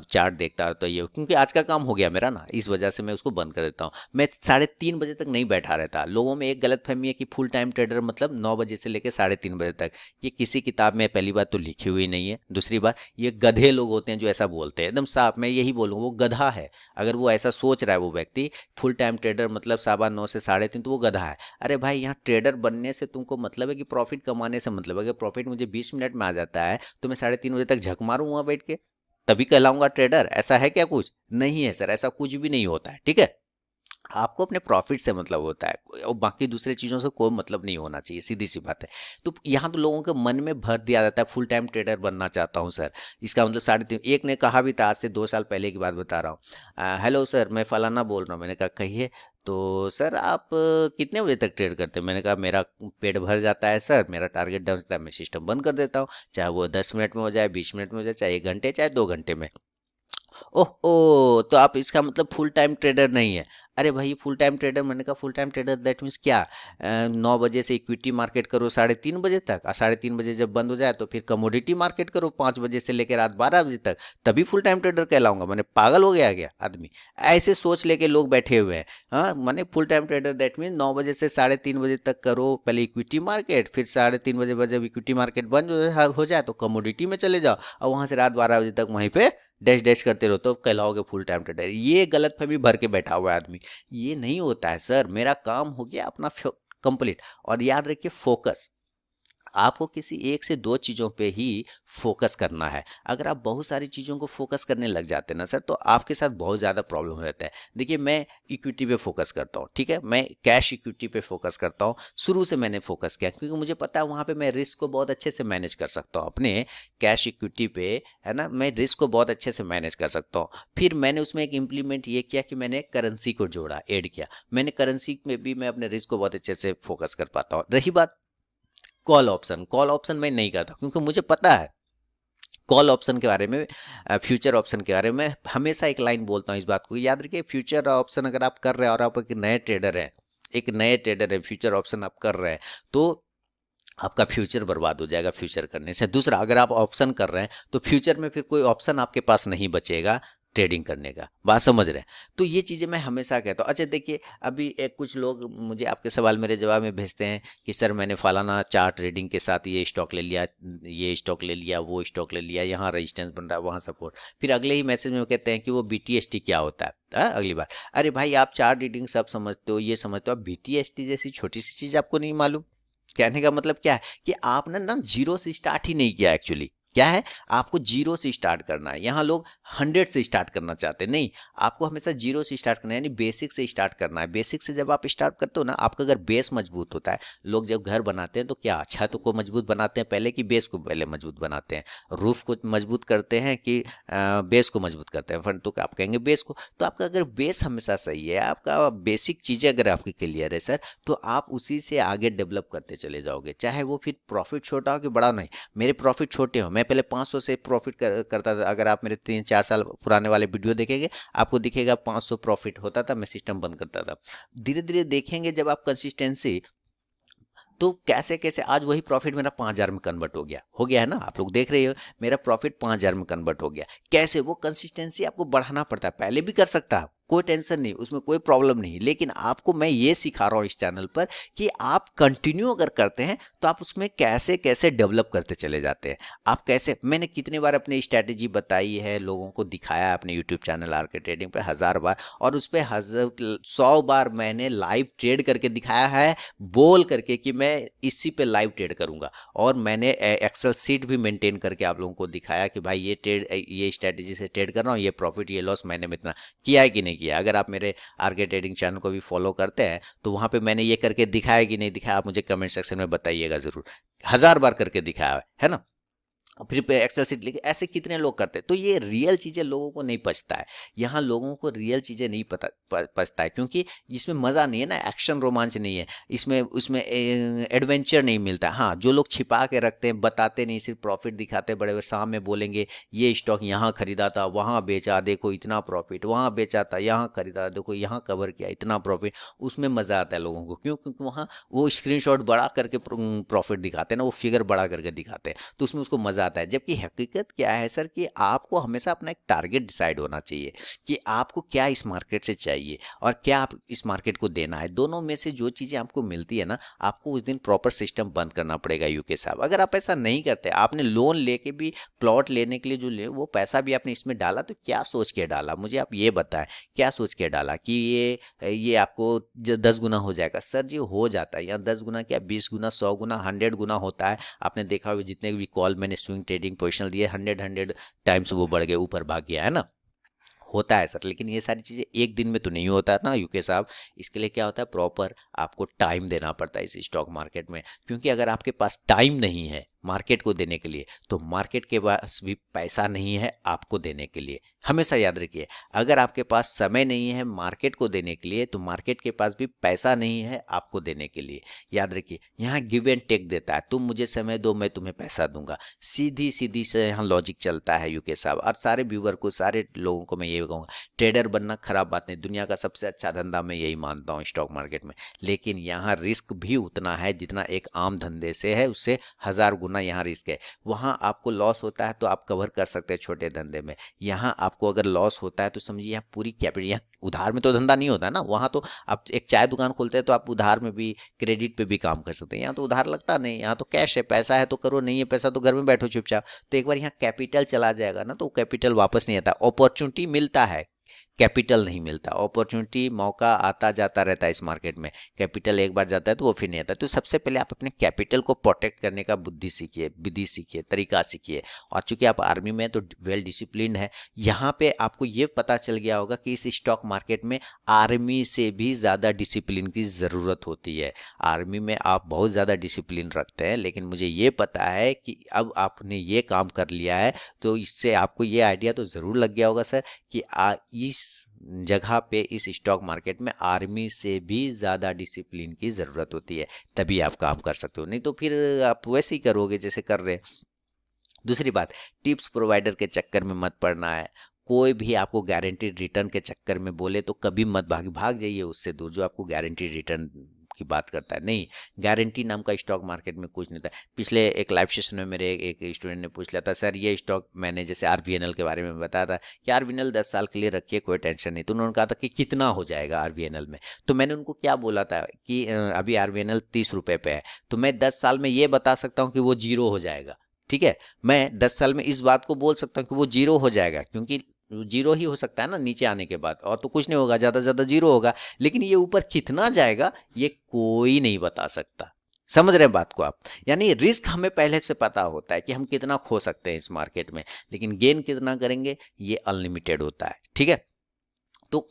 चार्ट देखता रहता हूँ, ये क्योंकि आज का काम हो गया मेरा ना, इस वजह से मैं उसको बंद कर देता हूँ। मैं 3:30 बजे तक नहीं बैठा रहता। लोगों में एक गलत फहमी है कि फुल टाइम ट्रेडर मतलब 9 बजे से लेकर 3:30 बजे तक। ये किसी किताब में पहली बात तो लिखी हुई नहीं है, दूसरी बात ये गधे लोग होते हैं जो ऐसा बोलते हैं, एकदम साफ मैं यही बोलूँ, वो गधा है। अगर वो ऐसा सोच रहा है वो व्यक्ति, फुल टाइम ट्रेडर मतलब 9:15 से 3:30, तो वो गधा है। अरे भाई, यहाँ ट्रेडर बनने से तुमको मतलब है कि प्रॉफिट कमाने से मतलब है। अगर प्रॉफिट मुझे 20 मिनट में आ जाता है तो मैं 3:30 बजे तक झक मारूं वहां बैठ के, तभी कहलाऊंगा ट्रेडर? ऐसा है क्या? कुछ नहीं है सर, ऐसा कुछ भी नहीं होता है, ठीक है। आपको अपने प्रॉफिट से मतलब होता है और बाकी दूसरे चीज़ों से कोई मतलब नहीं होना चाहिए, सीधी सी बात है। तो यहाँ तो लोगों के मन में भर दिया जाता है फुल टाइम ट्रेडर बनना चाहता हूँ सर, इसका मतलब 3:30। एक ने कहा भी था, आज से 2 साल पहले की बात बता रहा हूँ, हेलो सर मैं फलाना बोल रहा हूँ। मैंने कहा कहिए। तो सर आप कितने बजे तक ट्रेड करते हैं? मैंने कहा मेरा पेट भर जाता है सर, मेरा टारगेट डाउन होता है, मैं सिस्टम बंद कर देता हूँ, चाहे वो 10 मिनट में हो जाए, 20 मिनट में हो जाए, चाहे 1 घंटे, चाहे 2 घंटे में। ओह ओ, तो आप इसका मतलब फुल टाइम ट्रेडर नहीं है? अरे भाई, फुल टाइम ट्रेडर, मैंने कहा full time trader that means क्या? 9 बजे से इक्विटी मार्केट करो 3:30 बजे तक, और 3:30 बजे जब बंद हो जाए तो फिर कमोडिटी मार्केट करो 5 बजे से लेकर रात 12 बजे तक, तभी फुल टाइम ट्रेडर कहलाऊंगा? मैंने पागल हो गया क्या आदमी? ऐसे सोच लेके लोग बैठे हुए हैं। हाँ, मैंने full time trader that mean 9 बजे से 3:30 बजे तक करो पहले इक्विटी मार्केट, फिर 3:30 बजे जब इक्विटी मार्केट बंद हो जाए तो कमोडिटी में चले जाओ, और वहां से रात 12 बजे तक वहीं पे डैश डैश करते रहो, तो कहलाओगे फुल टाइम ट्रेडर। ये गलतफहमी भर के बैठा हुआ है आदमी। ये नहीं होता है सर, मेरा काम हो गया अपना कंप्लीट। और याद रखिए, फोकस, आपको किसी एक से दो चीज़ों पे ही फोकस करना है। अगर आप बहुत सारी चीज़ों को फोकस करने लग जाते हैं ना सर, तो आपके साथ बहुत ज़्यादा प्रॉब्लम हो जाता है। देखिए, मैं इक्विटी पे फोकस करता हूँ, ठीक है, मैं कैश इक्विटी पे फोकस करता हूँ। शुरू से मैंने फोकस किया क्योंकि मुझे पता है वहाँ पे मैं रिस्क को बहुत अच्छे से मैनेज कर सकता हूँ। अपने कैश इक्विटी पे, है ना, मैं रिस्क को बहुत अच्छे से मैनेज कर सकता हूँ। फिर मैंने उसमें एक इम्प्लीमेंट ये किया कि मैंने करेंसी को जोड़ा, ऐड किया। मैंने करेंसी में भी मैं अपने रिस्क को बहुत अच्छे से फोकस कर पाता हूँ। रही बात कॉल ऑप्शन, कॉल ऑप्शन मैं नहीं करता क्योंकि मुझे पता है कॉल ऑप्शन के बारे में, फ्यूचर ऑप्शन के बारे में हमेशा एक लाइन बोलता हूँ, इस बात को याद रखिए। फ्यूचर ऑप्शन अगर आप कर रहे हैं और आप एक नए ट्रेडर है, फ्यूचर ऑप्शन आप कर रहे हैं, तो आपका फ्यूचर बर्बाद हो जाएगा फ्यूचर करने से। दूसरा, अगर आप ऑप्शन कर रहे हैं तो फ्यूचर में फिर कोई ऑप्शन आपके पास नहीं बचेगा ट्रेडिंग करने का। बात समझ रहे हैं? तो ये चीज़ें मैं हमेशा कहता हूँ। अच्छा देखिए, अभी एक कुछ लोग मुझे आपके सवाल मेरे जवाब में भेजते हैं कि सर मैंने फलाना चार्ट ट्रेडिंग के साथ ये स्टॉक ले लिया, ये स्टॉक ले लिया, वो स्टॉक ले लिया, यहाँ रेजिस्टेंस बन रहा है, वहाँ सपोर्ट। फिर अगले ही मैसेज में वो कहते हैं कि वो BTST क्या होता है। हाँ, अगली बार, अरे भाई आप चार्ट रीडिंग सब समझते हो, ये समझते हो, BTST जैसी छोटी सी चीज़ आपको नहीं मालूम? कहने का मतलब क्या है कि आपने ना जीरो से स्टार्ट ही नहीं किया। एक्चुअली क्या है, आपको जीरो से स्टार्ट करना है। यहाँ लोग 100 से स्टार्ट करना चाहते हैं, नहीं, आपको हमेशा जीरो से स्टार्ट करना है, यानी बेसिक से स्टार्ट करना है। बेसिक से जब आप स्टार्ट करते हो ना, आपका अगर बेस मजबूत होता है, लोग जब घर बनाते हैं तो क्या छत को मजबूत बनाते हैं पहले कि बेस को पहले मजबूत बनाते हैं? रूफ को मजबूत करते हैं कि बेस को मजबूत करते हैं? फंड तो आप कहेंगे बेस को। तो आपका अगर बेस हमेशा सही है, आपका बेसिक चीज़ें अगर आपकी क्लियर है सर, तो आप उसी से आगे डेवलप करते चले जाओगे, चाहे वो फिर प्रॉफिट छोटा हो कि बड़ा। नहीं, मेरे प्रॉफिट छोटे हो, मैं पहले 500 से प्रॉफिट करता था। अगर आप मेरे 3-4 साल पुराने वाले वीडियो देखेंगे, आपको दिखेगा 500 प्रॉफिट होता था, मैं सिस्टम बंद करता था। धीरे धीरे देखेंगे जब आप कंसिस्टेंसी, तो कैसे कैसे आज वही प्रॉफिट मेरा 5,000 में कन्वर्ट हो गया है ना। आप लोग देख रहे हो, मेरा प्रॉफिट 5,000 में कन्वर्ट हो गया। कैसे? वो कंसिस्टेंसी आपको बढ़ाना पड़ता है। पहले भी कर सकता है, कोई टेंशन नहीं, उसमें कोई प्रॉब्लम नहीं, लेकिन आपको मैं ये सिखा रहा हूँ इस चैनल पर कि आप कंटिन्यू अगर करते हैं तो आप उसमें कैसे कैसे डेवलप करते चले जाते हैं। आप कैसे, मैंने कितने बार अपनी स्ट्रैटेजी बताई है, लोगों को दिखाया है अपने यूट्यूब चैनल आरके ट्रेडिंग पे 1000 बार, और उस पर 100 बार मैंने लाइव ट्रेड करके दिखाया है, बोल करके कि मैं इसी पे लाइव ट्रेड करूंगा। और मैंने एक्सेल सीट भी मेंटेन करके आप लोगों को दिखाया कि भाई ये ट्रेड, ये स्ट्रैटेजी से ट्रेड कर रहा हूँ, ये प्रॉफिट ये लॉस मैंने इतना किया है कि नहीं किया। अगर आप मेरे आरके ट्रेडिंग चैनल को भी फॉलो करते हैं तो वहाँ पे मैंने ये करके दिखाया कि नहीं दिखाया, आप मुझे कमेंट सेक्शन में बताइएगा ज़रूर। 1000 बार करके दिखाया है ना। फिर पे एक्सेल सीट लिखे, ऐसे कितने लोग करते हैं। तो ये रियल चीज़ें लोगों को नहीं पचता है, यहाँ लोगों को रियल चीज़ें नहीं पचता है, क्योंकि इसमें मज़ा नहीं है ना, एक्शन रोमांच नहीं है इसमें, उसमें एडवेंचर नहीं मिलता। हाँ, जो लोग छिपा के रखते हैं, बताते नहीं, सिर्फ प्रॉफिट दिखाते बड़े बड़े, शाम में बोलेंगे ये स्टॉक यहाँ खरीदा था वहाँ बेचा देखो इतना प्रॉफिट, वहाँ बेचा था यहाँ खरीदा देखो यहाँ कवर किया इतना प्रॉफिट, उसमें मज़ा आता है लोगों को। क्यों? क्योंकि वहाँ वो स्क्रीनशॉट बड़ा करके प्रॉफिट दिखाते हैं ना, वो फिगर बड़ा करके दिखाते हैं, तो उसमें उसको मज़ा आता है। जबकि हकीकत क्या है सर, कि आपको हमेशा अपना एक टारगेट डिसाइड होना चाहिए कि आपको क्या इस मार्केट से चाहिए और क्या आप इस मार्केट को देना है। दोनों में से जो चीज़ें आपको मिलती है ना, आपको उस दिन प्रॉपर सिस्टम बंद करना पड़ेगा यूके साहब। अगर आप ऐसा नहीं करते, आपने लोन लेके भी प्लॉट लेने के लिए जो ले वो पैसा भी आपने इसमें डाला, तो क्या सोच के डाला, मुझे आप ये बताएं, क्या सोच के डाला कि ये आपको 10 गुना हो जाएगा। सर जी हो जाता है, यहाँ 10 गुना क्या 20 गुना 100 गुना 100 गुना होता है। आपने देखा होगा जितने भी कॉल मैंने स्विंग ट्रेडिंग पोजिशन दिए 100 टाइम्स वो बढ़ गए, ऊपर भाग गया है ना, होता है सर। लेकिन ये सारी चीज़ें एक दिन में तो नहीं होता है ना यूके साहब। इसके लिए क्या होता है, प्रॉपर आपको टाइम देना पड़ता है इस स्टॉक मार्केट में। क्योंकि अगर आपके पास टाइम नहीं है मार्केट को देने के लिए, तो मार्केट के पास भी पैसा नहीं है आपको देने के लिए। हमेशा याद रखिए, अगर आपके पास समय नहीं है मार्केट को देने के लिए, तो मार्केट के पास भी पैसा नहीं है आपको देने के लिए। याद रखिए, यहाँ गिव एंड टेक देता है, तुम मुझे समय दो मैं तुम्हें पैसा दूंगा। सीधी सीधी से यहाँ लॉजिक चलता है यूके साहब। और सारे व्यूवर को, सारे लोगों को मैं ये कहूँगा, ट्रेडर बनना खराब बात नहीं, दुनिया का सबसे अच्छा धंधा मैं यही मानता हूँ स्टॉक मार्केट में। लेकिन यहाँ रिस्क भी उतना है जितना एक आम धंधे से है, उससे 1000 गुना यहाँ रिस्क है। वहाँ आपको लॉस होता है तो आप कवर कर सकते हैं छोटे धंधे में। यहाँ आपको अगर लॉस होता है तो समझिए यहाँ पूरी कैपिटल, यहाँ उधार में तो धंधा नहीं होता ना। वहाँ तो आप एक चाय दुकान खोलते हैं तो आप उधार में भी, क्रेडिट पे भी काम कर सकते हैं। यहाँ तो उधार लगता नहीं, यहाँ तो कैश है, पैसा है तो करो, नहीं है पैसा तो घर में बैठो चुपचाप। तो एक बार यहाँ कैपिटल चला जाएगा ना, तो कैपिटल वापस नहीं आता। अपॉर्चुनिटी मिलता है, कैपिटल नहीं मिलता। अपॉर्चुनिटी, मौका आता जाता रहता है इस मार्केट में, कैपिटल एक बार जाता है तो वो फिर नहीं आता। तो सबसे पहले आप अपने कैपिटल को प्रोटेक्ट करने का बुद्धि सीखिए, विधि सीखिए, तरीका सीखिए। और चूंकि आप आर्मी में तो वेल डिसिप्लिन है, यहाँ पे आपको ये पता चल गया होगा कि इस स्टॉक मार्केट में आर्मी से भी ज़्यादा डिसिप्लिन की ज़रूरत होती है। आर्मी में आप बहुत ज़्यादा डिसिप्लिन रखते हैं, लेकिन मुझे ये पता है कि अब आपने ये काम कर लिया है, तो इससे आपको ये आइडिया तो ज़रूर लग गया होगा सर कि इस जगह पे, इस स्टॉक मार्केट में आर्मी से भी ज़्यादा डिसिप्लिन की ज़रूरत होती है, तभी आप काम कर सकते हो, नहीं तो फिर आप वैसे ही करोगे जैसे कर रहे हैं। दूसरी बात, टिप्स प्रोवाइडर के चक्कर में मत पड़ना है। कोई भी आपको गारंटीड रिटर्न के चक्कर में बोले तो कभी मत भाग जाइए उससे दूर, जो आपको गारंटीड रिटर्न की बात करता है। नहीं, गारंटी नाम का स्टॉक मार्केट में कुछ नहीं था। पिछले एक लाइव सेशन में मेरे एक स्टूडेंट ने पूछ लिया था, सर ये स्टॉक, मैंने जैसे आरबीएनएल के बारे में बताया था कि आरबीएनएल 10 साल के लिए रखिए, कोई टेंशन नहीं। तो उन्होंने कहा था कि कितना हो जाएगा आरबीएनएल में। तो मैंने उनको क्या बोला था कि अभी आरबीएनएल 30 रुपये पे है, तो मैं 10 साल में ये बता सकता हूँ कि वो जीरो हो जाएगा। ठीक है, मैं 10 साल में इस बात को बोल सकता हूँ कि वो जीरो हो जाएगा, क्योंकि जीरो ही हो सकता है ना नीचे आने के बाद, और तो कुछ नहीं होगा, ज़्यादा से ज़्यादा जीरो होगा। लेकिन ये ऊपर कितना जाएगा ये कोई नहीं बता सकता। समझ रहे हैं बात को आप? यानी रिस्क हमें पहले से पता होता है कि हम कितना खो सकते हैं इस मार्केट में, लेकिन गेन कितना करेंगे ये अनलिमिटेड होता है। ठीक है, तो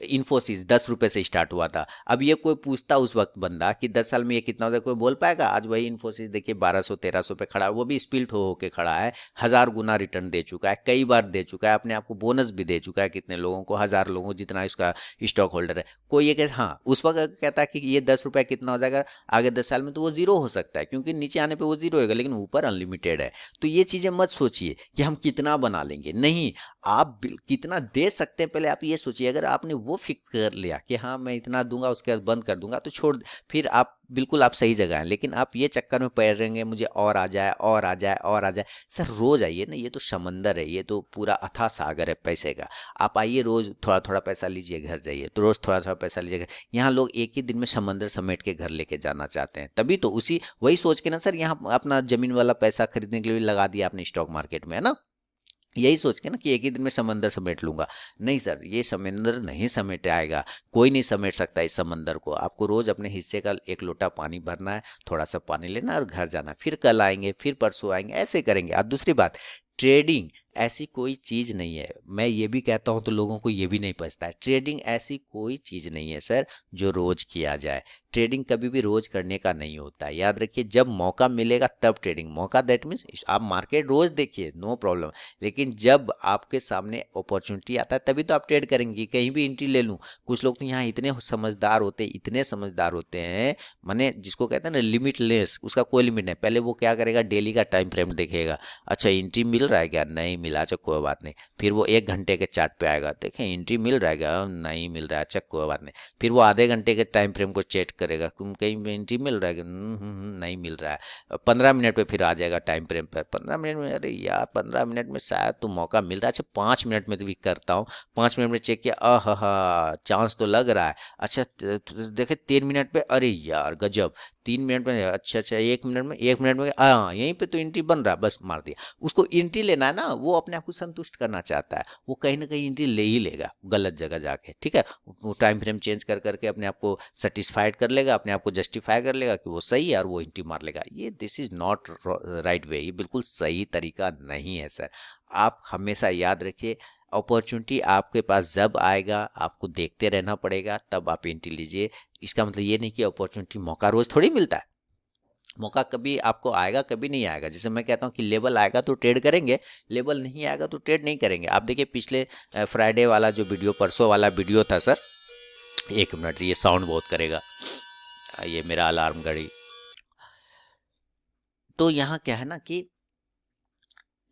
इन्फोसिस 10 रुपए से स्टार्ट हुआ था। अब ये कोई पूछता उस वक्त बंदा कि 10 साल में ये कितना होता है, कोई बोल पाएगा? आज वही इन्फोसिस देखिए 1200-1300 पे खड़ा है, वो भी स्पिल्ट हो के खड़ा है, 1000 गुना रिटर्न दे चुका है, कई बार दे चुका है, अपने आप को बोनस भी दे चुका है। कितने लोगों को? 1000 लोगों जितना इसका स्टॉक होल्डर है। कोई ये कहता, हाँ उस वक्त कहता है कि ये 10 रुपये कितना हो जाएगा आगे 10 साल में, तो वो जीरो हो सकता है, क्योंकि नीचे आने पर वो जीरो होगा, लेकिन ऊपर अनलिमिटेड है। तो ये चीज़ें मत सोचिए कि हम कितना बना लेंगे, नहीं, आप कितना दे सकते हैं पहले आप ये सोचिए। अगर आपने वो फिक्स कर लिया कि हाँ मैं इतना दूंगा उसके बाद बंद कर दूंगा, तो छोड़, फिर आप बिल्कुल आप सही जगह हैं। लेकिन आप ये चक्कर में पड़ रहेंगे मुझे और आ जाए और आ जाए और आ जाए। सर रोज आइए ना, ये तो समंदर है, ये तो पूरा अथाह सागर है पैसे का। आप आइए, रोज थोड़ा थोड़ा पैसा लीजिए, घर जाइए, तो रोज थोड़ा थोड़ा पैसा लीजिए। यहाँ लोग एक ही दिन में समंदर समेट के घर लेके जाना चाहते हैं, तभी तो उसी वही सोच के ना सर यहाँ अपना जमीन वाला पैसा खरीदने के लिए लगा दिया आपने स्टॉक मार्केट में, है ना, यही सोच के ना कि एक ही दिन में समंदर समेट लूंगा। नहीं सर, ये समंदर नहीं समेट आएगा, कोई नहीं समेट सकता इस समंदर को। आपको रोज अपने हिस्से का एक लोटा पानी भरना है, थोड़ा सा पानी लेना और घर जाना, फिर कल आएंगे, फिर परसों आएंगे, ऐसे करेंगे। और दूसरी बात, ट्रेडिंग ऐसी कोई चीज़ नहीं है। मैं ये भी कहता हूँ तो लोगों को ये भी नहीं पचता है। ट्रेडिंग ऐसी कोई चीज़ नहीं है सर जो रोज़ किया जाए। ट्रेडिंग कभी भी रोज़ करने का नहीं होता है। याद रखिए, जब मौका मिलेगा तब ट्रेडिंग। मौका दैट मीन्स आप मार्केट रोज़ देखिए, नो प्रॉब्लम। लेकिन जब आपके सामने अपॉर्चुनिटी आता है तभी तो आप ट्रेड करेंगे। कहीं भी एंट्री ले लूँ। कुछ लोग तो यहाँ इतने समझदार होते हैं, इतने समझदार होते हैं, माने जिसको कहते हैं ना लिमिटलेस, उसका कोई लिमिट नहीं। पहले वो क्या करेगा, डेली का टाइम फ्रेम देखेगा। अच्छा एंट्री मिल रहा है क्या, नहीं मिला, अच्छा कोई बात नहीं। फिर वो 1 घंटे के चार्ट पे आएगा, देखें एंट्री मिल रहा है क्या, नहीं मिल रहा है, अच्छा कोई बात नहीं। फिर वो आधे घंटे के टाइम फ्रेम को चेक करेगा, तुम कहीं एंट्री मिल रहा है क्या, नहीं मिल रहा है। 15 मिनट पे फिर आ जाएगा टाइम फ्रेम पर। 15 मिनट में, अरे यार 15 मिनट में शायद तो मौका मिल रहा है। अच्छा 5 मिनट में भी करता हूँ। 5 मिनट में चेक किया, आहा चांस तो लग रहा है। अच्छा देखे 3 मिनट पे, अरे यार गजब। 3 मिनट में, अच्छा अच्छा 1 मिनट में, 1 मिनट में, हाँ यहीं पे तो एंट्री बन रहा है, बस मार दिया। उसको एंट्री लेना है ना, वो अपने आप को संतुष्ट करना चाहता है। वो कहीं ना कहीं एंट्री ले ही लेगा गलत जगह जाके, ठीक है। वो टाइम फ्रेम चेंज कर करके अपने आप को सेटिस्फाइड कर लेगा, अपने आप को जस्टिफाई कर लेगा कि वो सही है, और वो एंट्री मार लेगा। ये this is not right way, ये बिल्कुल सही तरीका नहीं है सर। आप हमेशा याद रखिए, अपॉर्चुनिटी आपके पास जब आएगा आपको देखते रहना पड़ेगा, तब आप एंट्री लीजिए। इसका मतलब ये नहीं कि अपॉर्चुनिटी, मौका रोज थोड़ी मिलता है। मौका कभी आपको आएगा, कभी नहीं आएगा। जैसे मैं कहता हूँ कि लेवल आएगा तो ट्रेड करेंगे, लेवल नहीं आएगा तो ट्रेड नहीं करेंगे। आप देखिए पिछले फ्राइडे वाला जो वीडियो, परसों वाला वीडियो था सर, 1 मिनट, ये साउंड बहुत करेगा, ये मेरा अलार्म घड़ी। तो यहाँ क्या है ना कि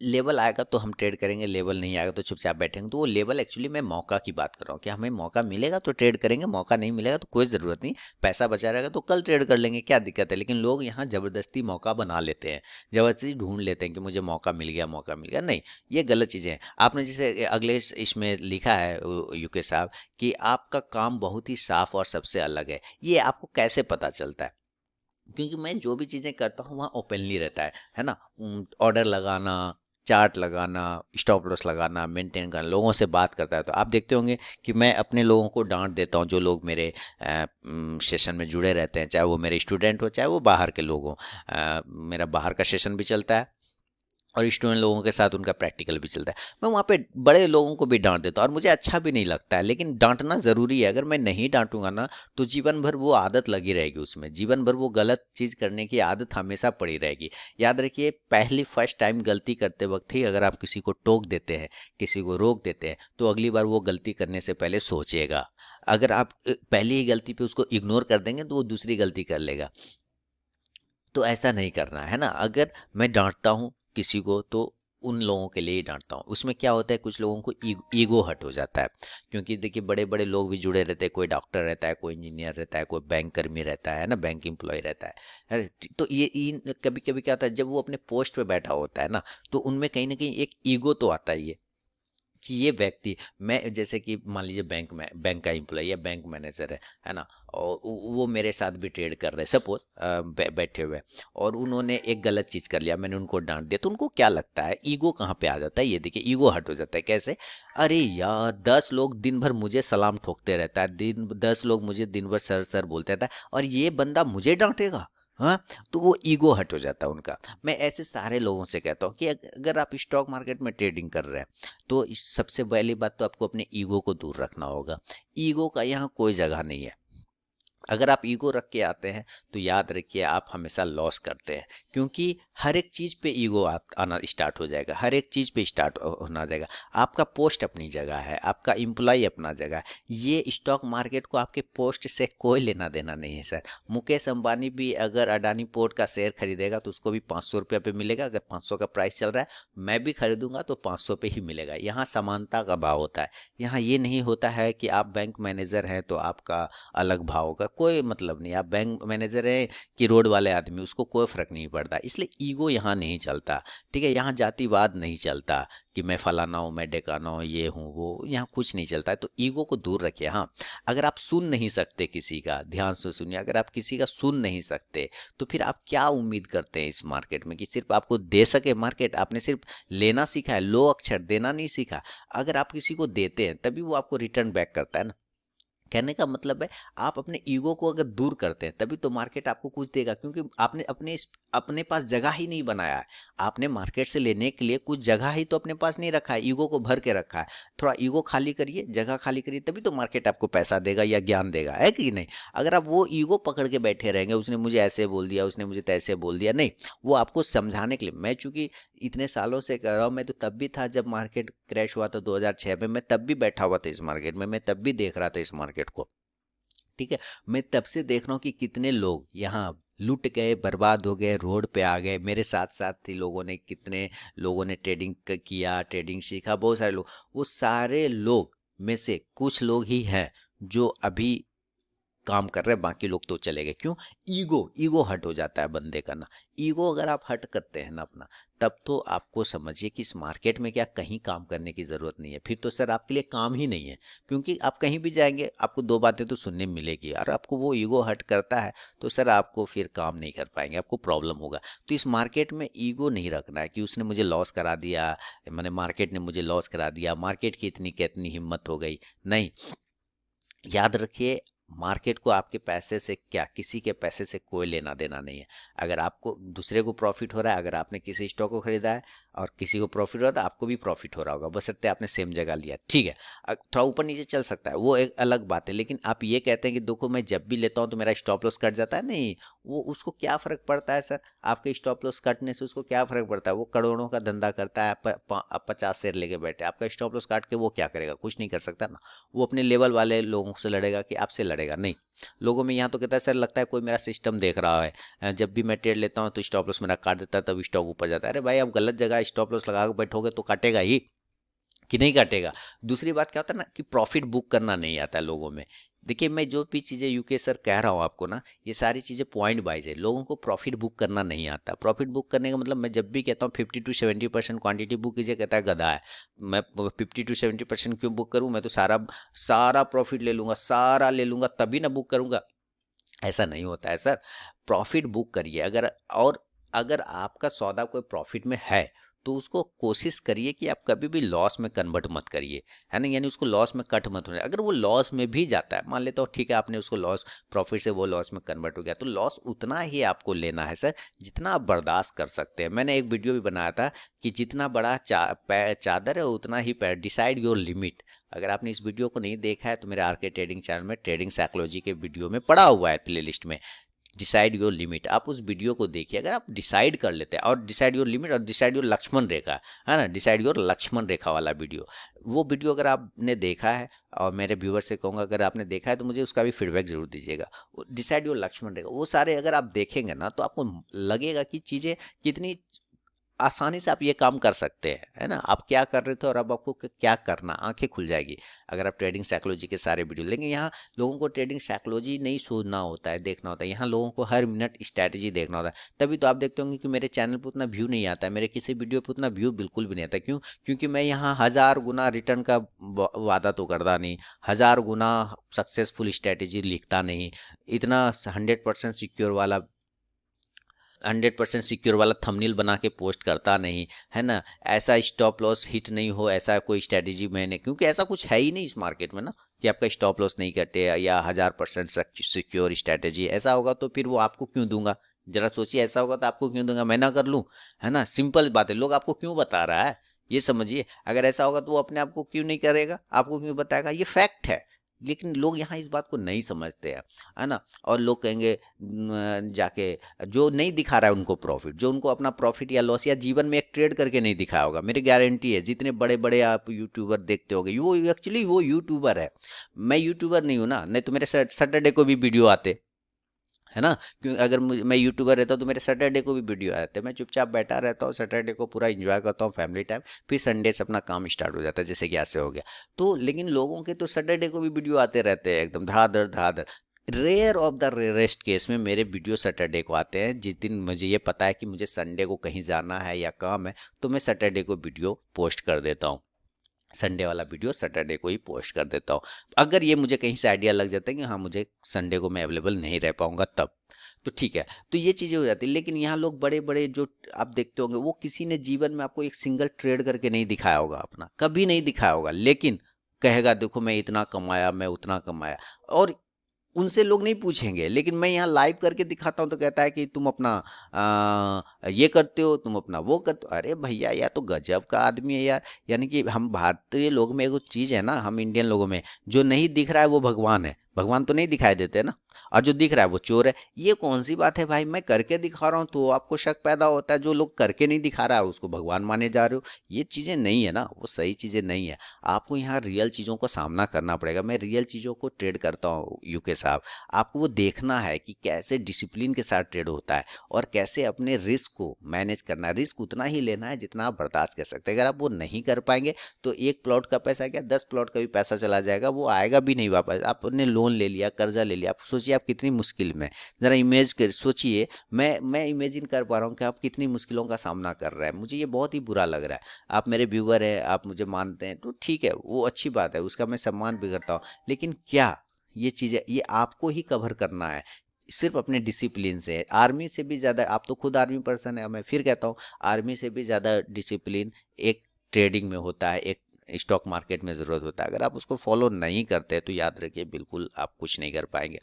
लेवल आएगा तो हम ट्रेड करेंगे, लेवल नहीं आएगा तो चुपचाप बैठेंगे। तो वो लेवल एक्चुअली मैं मौका की बात कर रहा हूँ कि हमें मौका मिलेगा तो ट्रेड करेंगे, मौका नहीं मिलेगा तो कोई ज़रूरत नहीं, पैसा बचा रहेगा तो कल ट्रेड कर लेंगे, क्या दिक्कत है। लेकिन लोग यहाँ ज़बरदस्ती मौका बना लेते हैं, ज़बरदस्ती ढूंढ लेते हैं कि मुझे मौका मिल गया, मौका मिल गया। नहीं, ये गलत चीज़ें हैं। आपने जैसे अगले इसमें लिखा है यूके साहब कि आपका काम बहुत ही साफ और सबसे अलग है। ये आपको कैसे पता चलता है? क्योंकि मैं जो भी चीज़ें करता हूँ वहाँ ओपनली रहता है ना। ऑर्डर लगाना, चार्ट लगाना, स्टॉप लॉस लगाना, मेंटेन करना, लोगों से बात करता है। तो आप देखते होंगे कि मैं अपने लोगों को डांट देता हूँ, जो लोग मेरे सेशन में जुड़े रहते हैं, चाहे वो मेरे स्टूडेंट हो, चाहे वो बाहर के लोग हों। मेरा बाहर का सेशन भी चलता है और स्टूडेंट लोगों के साथ उनका प्रैक्टिकल भी चलता है। मैं वहाँ पे बड़े लोगों को भी डांट देता हूँ और मुझे अच्छा भी नहीं लगता है, लेकिन डांटना ज़रूरी है। अगर मैं नहीं डांटूंगा ना तो जीवन भर वो आदत लगी रहेगी, उसमें जीवन भर वो गलत चीज़ करने की आदत हमेशा पड़ी रहेगी। याद रखिए, पहली फर्स्ट टाइम गलती करते वक्त ही अगर आप किसी को टोक देते हैं, किसी को रोक देते हैं, तो अगली बार वो गलती करने से पहले सोचेगा। अगर आप पहली ही गलती पे उसको इग्नोर कर देंगे तो वो दूसरी गलती कर लेगा। तो ऐसा नहीं करना है ना। अगर मैं डांटता हूँ किसी को तो उन लोगों के लिए ही डांटता हूँ। उसमें क्या होता है, कुछ लोगों को ईगो हट हो जाता है। क्योंकि देखिए बड़े बड़े लोग भी जुड़े रहते हैं, कोई डॉक्टर रहता है, कोई इंजीनियर रहता है, कोई बैंक कर्मी रहता है ना, बैंक एम्प्लॉय रहता है। अरे तो ये इन कभी कभी क्या होता है, जब वो अपने पोस्ट पे बैठा होता है ना, तो उनमें कहीं ना कहीं एक ईगो तो आता ही है कि ये व्यक्ति, मैं जैसे कि मान लीजिए बैंक में, बैंक का एम्प्लॉय या बैंक मैनेजर है ना, और वो मेरे साथ भी ट्रेड कर रहे हैं सपोज, बैठे हुए, और उन्होंने एक गलत चीज़ कर लिया, मैंने उनको डांट दिया, तो उनको क्या लगता है, ईगो कहाँ पे आ जाता है। ये देखिए ईगो हट हो जाता है कैसे। अरे यार 10 लोग दिन भर मुझे सलाम ठोकते रहता है, 10 लोग मुझे दिन भर सर सर बोलते रहता है, और ये बंदा मुझे डांटेगा। हाँ, तो वो ईगो हट हो जाता है उनका। मैं ऐसे सारे लोगों से कहता हूँ कि अगर आप स्टॉक मार्केट में ट्रेडिंग कर रहे हैं तो सबसे पहली बात तो आपको अपने ईगो को दूर रखना होगा। ईगो का यहाँ कोई जगह नहीं है। अगर आप ईगो रख के आते हैं तो याद रखिए आप हमेशा लॉस करते हैं। क्योंकि हर एक चीज़ पे ईगो आना स्टार्ट हो जाएगा, हर एक चीज़ पे स्टार्ट होना जाएगा। आपका पोस्ट अपनी जगह है, आपका एम्प्लॉय अपना जगह है। ये स्टॉक मार्केट को आपके पोस्ट से कोई लेना देना नहीं है सर। मुकेश अंबानी भी अगर अडानी पोर्ट का शेयर खरीदेगा तो उसको भी 500 रुपये पे मिलेगा। अगर 500 का प्राइस चल रहा है, मैं भी खरीदूंगा तो 500 पे ही मिलेगा। यहाँ समानता का भाव होता है। यहाँ ये नहीं होता है कि आप बैंक मैनेजर हैं तो आपका अलग भाव का कोई मतलब नहीं। आप बैंक मैनेजर हैं कि रोड वाले आदमी, उसको कोई फर्क नहीं पड़ता। इसलिए ईगो यहाँ नहीं चलता, ठीक है। यहाँ जातिवाद नहीं चलता कि मैं फलाना हूँ, मैं ढेकाना हूँ, ये हूँ वो, यहाँ कुछ नहीं चलता है। तो ईगो को दूर रखिए। हाँ, अगर आप सुन नहीं सकते किसी का, ध्यान से सुनिए, अगर आप किसी का सुन नहीं सकते तो फिर आप क्या उम्मीद करते हैं इस मार्केट में कि सिर्फ आपको दे सके मार्केट। आपने सिर्फ लेना सीखा है, लो अक्षर, देना नहीं सीखा। अगर आप किसी को देते हैं तभी वो आपको रिटर्न बैक करता है ना। कहने का मतलब है, आप अपने ईगो को अगर दूर करते हैं तभी तो मार्केट आपको कुछ देगा। क्योंकि आपने अपने अपने पास जगह ही नहीं बनाया है। आपने मार्केट से लेने के लिए कुछ जगह ही तो अपने पास नहीं रखा है, ईगो को भर के रखा है। थोड़ा ईगो खाली करिए, जगह खाली करिए, तभी तो मार्केट आपको पैसा देगा या ज्ञान देगा, है कि नहीं? अगर आप वो ईगो पकड़ के बैठे रहेंगे, उसने मुझे ऐसे बोल दिया, उसने मुझे तैसे बोल दिया, नहीं, वो आपको समझाने के लिए। मैं चूंकि इतने सालों से कर रहा हूँ, मैं तो तब भी था जब मार्केट क्रैश हुआ था 2006 में, मैं तब भी बैठा हुआ था इस मार्केट में, मैं तब भी देख रहा था इस मार्केट को। ठीक है, मैं तब से देख रहा हूँ कि कितने लोग यहाँ लुट गए, बर्बाद हो गए, रोड पे आ गए। मेरे साथ साथ थी लोगों ने, कितने लोगों ने ट्रेडिंग किया, ट्रेडिंग सीखा, बहुत सारे लोग। वो सारे लोग में से कुछ लोग ही हैं जो अभी काम कर रहे हैं, बाकी लोग तो चले गए। क्यों? ईगो, ईगो हट हो जाता है बंदे का ना। ईगो अगर आप हट करते हैं ना अपना, तब तो आपको समझिए कि इस मार्केट में क्या कहीं काम करने की जरूरत नहीं है, फिर तो सर आपके लिए काम ही नहीं है। क्योंकि आप कहीं भी जाएंगे आपको दो बातें तो सुनने मिलेगी, और आपको वो ईगो हट करता है तो सर आपको फिर काम नहीं कर पाएंगे, आपको प्रॉब्लम होगा। तो इस मार्केट में ईगो नहीं रखना है कि उसने मुझे लॉस करा दिया, मैंने मार्केट ने मुझे लॉस करा दिया, मार्केट की इतनी कितनी हिम्मत हो गई। नहीं, याद रखिए, मार्केट को आपके पैसे से क्या, किसी के पैसे से कोई लेना देना नहीं है। अगर आपको दूसरे को प्रॉफिट हो रहा है, अगर आपने किसी स्टॉक को खरीदा है और किसी को प्रॉफिट हो रहा है, तो आपको भी प्रॉफिट हो रहा होगा, बशर्ते आपने सेम जगह लिया, ठीक है। थोड़ा ऊपर नीचे चल सकता है, वो एक अलग बात है। लेकिन आप ये कहते हैं कि देखो मैं जब भी लेता हूँ तो मेरा स्टॉप लॉस कट जाता है, नहीं, वो उसको क्या फर्क पड़ता है सर? आपके स्टॉप लॉस कटने से उसको क्या फर्क पड़ता है? वो करोड़ों का धंधा करता है, आप 50 शेयर लेके बैठे, आपका स्टॉप लॉस काट के वो क्या करेगा? कुछ नहीं कर सकता ना। वो अपने लेवल वाले लोगों से लड़ेगा कि आपसे लड़ेगा नहीं। लोगों में यहाँ तो कहता है सर लगता है कोई मेरा सिस्टम देख रहा है, जब भी मैं ट्रेड लेता हूँ तो स्टॉप लॉस मेरा काट देता है, तब स्टॉक ऊपर जाता है। अरे भाई, आप गलत जगह स्टॉप लॉस लगा के बैठोगे तो काटेगा ही, कि नहीं काटेगा? दूसरी बात क्या होता है ना कि प्रॉफिट बुक करना नहीं आता है लोगों में। देखिए, मैं जो भी चीज़ें यूके सर कह रहा हूँ आपको ना, ये सारी चीज़ें पॉइंट वाइज है। लोगों को प्रॉफिट बुक करना नहीं आता। प्रॉफिट बुक करने का मतलब, मैं जब भी कहता हूँ 50 to 70% क्वांटिटी बुक कीजिए, कहता है गधा है। मैं 50 to 70% क्यों बुक करूँ? मैं तो सारा सारा प्रॉफिट ले लूंगा, सारा ले लूंगा, तभी ना बुक करूंगा। ऐसा नहीं होता है सर। प्रॉफिट बुक करिए अगर, और अगर आपका सौदा कोई प्रॉफिट में है तो उसको कोशिश करिए कि आप कभी भी लॉस में कन्वर्ट मत करिए, है ना? यानी उसको लॉस में कट मत होने। अगर वो लॉस में भी जाता है, मान लेता हूँ ठीक है, आपने उसको लॉस, प्रॉफिट से वो लॉस में कन्वर्ट हो गया, तो लॉस उतना ही आपको लेना है सर जितना आप बर्दाश्त कर सकते हैं। मैंने एक वीडियो भी बनाया था कि जितना बड़ा चादर है उतना ही पैर, डिसाइड योर लिमिट। अगर आपने इस वीडियो को नहीं देखा है तो मेरे आर के ट्रेडिंग चैनल में ट्रेडिंग साइकोलॉजी के वीडियो में पड़ा हुआ है प्लेलिस्ट में, डिसाइड योर लिमिट। आप उस वीडियो को देखिए। अगर आप डिसाइड कर लेते हैं, और डिसाइड योर लिमिट और डिसाइड योर लक्ष्मण रेखा, है ना, डिसाइड योर लक्ष्मण रेखा वाला वीडियो, वो वीडियो अगर आपने देखा है, और मेरे व्यूवर से कहूँगा अगर आपने देखा है तो मुझे उसका भी फीडबैक जरूर दीजिएगा। डिसाइड योर लक्ष्मण रेखा, वो सारे अगर आप देखेंगे ना तो आपको लगेगा कि चीज़ें कितनी आसानी से आप ये काम कर सकते हैं, है ना? आप क्या कर रहे थे और अब आपको क्या करना, आंखें खुल जाएगी अगर आप ट्रेडिंग साइकोलॉजी के सारे वीडियो। लेकिन यहाँ लोगों को ट्रेडिंग साइकोलॉजी नहीं सुनना होता है, देखना होता है। यहाँ लोगों को हर मिनट स्ट्रैटेजी देखना होता है। तभी तो आप देखते होंगे कि मेरे चैनल पर उतना व्यू नहीं आता है, मेरे किसी वीडियो पर उतना व्यू बिल्कुल भी नहीं आता। क्यों? क्योंकि मैं यहाँ 1000 गुना रिटर्न का वादा तो करता नहीं, 1000 गुना सक्सेसफुल स्ट्रैटेजी लिखता नहीं, इतना 100% सिक्योर वाला थंबनेल बना के पोस्ट करता नहीं, है ना? ऐसा स्टॉप लॉस हिट नहीं हो, ऐसा कोई स्ट्रेटेजी मैंने, क्योंकि ऐसा कुछ है ही नहीं इस मार्केट में ना कि आपका स्टॉप लॉस नहीं कटे या 1000% सिक्योर स्ट्रेटेजी। ऐसा होगा तो फिर वो आपको क्यों दूंगा? जरा सोचिए, ऐसा होगा तो आपको क्यों दूंगा? मैं ना कर लूं, है ना? सिंपल बात है। लोग आपको क्यों बता रहा है, ये समझिए। अगर ऐसा होगा तो वो अपने आप को क्यों नहीं करेगा, आपको क्यों बताएगा? ये फैक्ट है। लेकिन लोग यहाँ इस बात को नहीं समझते हैं, है ना? और लोग कहेंगे जाके, जो नहीं दिखा रहा है उनको प्रॉफिट, जो उनको अपना प्रॉफिट या लॉस या जीवन में एक ट्रेड करके नहीं दिखाया होगा, मेरी गारंटी है जितने बड़े बड़े आप यूट्यूबर देखते होंगे, वो एक्चुअली वो यूट्यूबर है। मैं यूट्यूबर नहीं हूँ ना, नहीं तो मेरे सैटरडे को भी वीडियो आते, है ना? क्योंकि अगर मैं यूट्यूबर रहता तो मेरे सैटरडे को भी वीडियो आते। मैं चुपचाप बैठा रहता हूँ, सैटरडे को पूरा एंजॉय करता हूँ फैमिली टाइम, फिर संडे से अपना काम स्टार्ट हो जाता है, जैसे कि ऐसे हो गया। तो लेकिन लोगों के तो सैटरडे को भी वीडियो आते रहते हैं, एकदम धड़ाधड़ धड़ाधड़। Rare of the rarest case में मेरे वीडियो सैटरडे को आते हैं। जिस दिन मुझे ये पता है कि मुझे संडे को कहीं जाना है या काम है, तो मैं सैटरडे को वीडियो पोस्ट कर देता हूँ, संडे वाला वीडियो सैटरडे को ही पोस्ट कर देता हूँ। अगर ये मुझे कहीं से आइडिया लग जाता है कि हाँ मुझे संडे को मैं अवेलेबल नहीं रह पाऊंगा तब, तो ठीक है, तो ये चीजें हो जाती है। लेकिन यहाँ लोग बड़े बड़े जो आप देखते होंगे, वो किसी ने जीवन में आपको एक सिंगल ट्रेड करके नहीं दिखाया होगा, अपना कभी नहीं दिखाया होगा, लेकिन कहेगा देखो मैं इतना कमाया, मैं उतना कमाया। और उनसे लोग नहीं पूछेंगे, लेकिन मैं यहाँ लाइव करके दिखाता हूँ तो कहता है कि तुम अपना ये करते हो, तुम अपना वो करते हो। अरे भैया यार तो गजब का आदमी है यार। यानी कि हम भारतीय लोग में एक चीज है ना, हम इंडियन लोगों में, जो नहीं दिख रहा है वो भगवान है। भगवान तो नहीं दिखाई देते ना, और जो दिख रहा है वो चोर है। ये कौन सी बात है भाई, मैं करके दिखा रहा हूँ तो आपको शक पैदा होता है, जो लोग करके नहीं दिखा रहा है उसको भगवान माने जा रहे हो। ये चीजें नहीं है ना, वो सही चीजें नहीं है। आपको यहाँ रियल चीजों का सामना करना पड़ेगा। मैं रियल चीजों को ट्रेड करता हूँ यूके साहब। आपको वो देखना है कि कैसे डिसिप्लिन के साथ ट्रेड होता है और कैसे अपने रिस्क को मैनेज करना है। रिस्क उतना ही लेना है जितना आप बर्दाश्त कर सकते हैं। अगर आप वो नहीं कर पाएंगे तो एक प्लॉट का पैसा क्या, 10 प्लॉट का भी पैसा चला जाएगा, वो आएगा भी नहीं वापस। आपने लोन ले लिया, कर्जा ले लिया, आप सोचिए आप कितनी मुश्किल में, जरा इमेज कर सोचिए। मैं इमेजिन कर पा रहा हूँ कि आप कितनी मुश्किलों का सामना कर रहे हैं। मुझे ये बहुत ही बुरा लग रहा है। आप मेरे व्यूवर हैं, आप मुझे मानते हैं तो ठीक है, वो अच्छी बात है, उसका मैं सम्मान भी करता हूँ। लेकिन क्या ये चीजें, ये आपको ही कवर करना है सिर्फ अपने डिसिप्लिन से। आर्मी से भी ज्यादा, आप तो खुद आर्मी पर्सन है, मैं फिर कहता हूँ आर्मी से भी ज्यादा डिसिप्लिन एक ट्रेडिंग में होता है, एक स्टॉक मार्केट में जरूरत होता है। अगर आप उसको फॉलो नहीं करते तो याद रखिए बिल्कुल आप कुछ नहीं कर पाएंगे।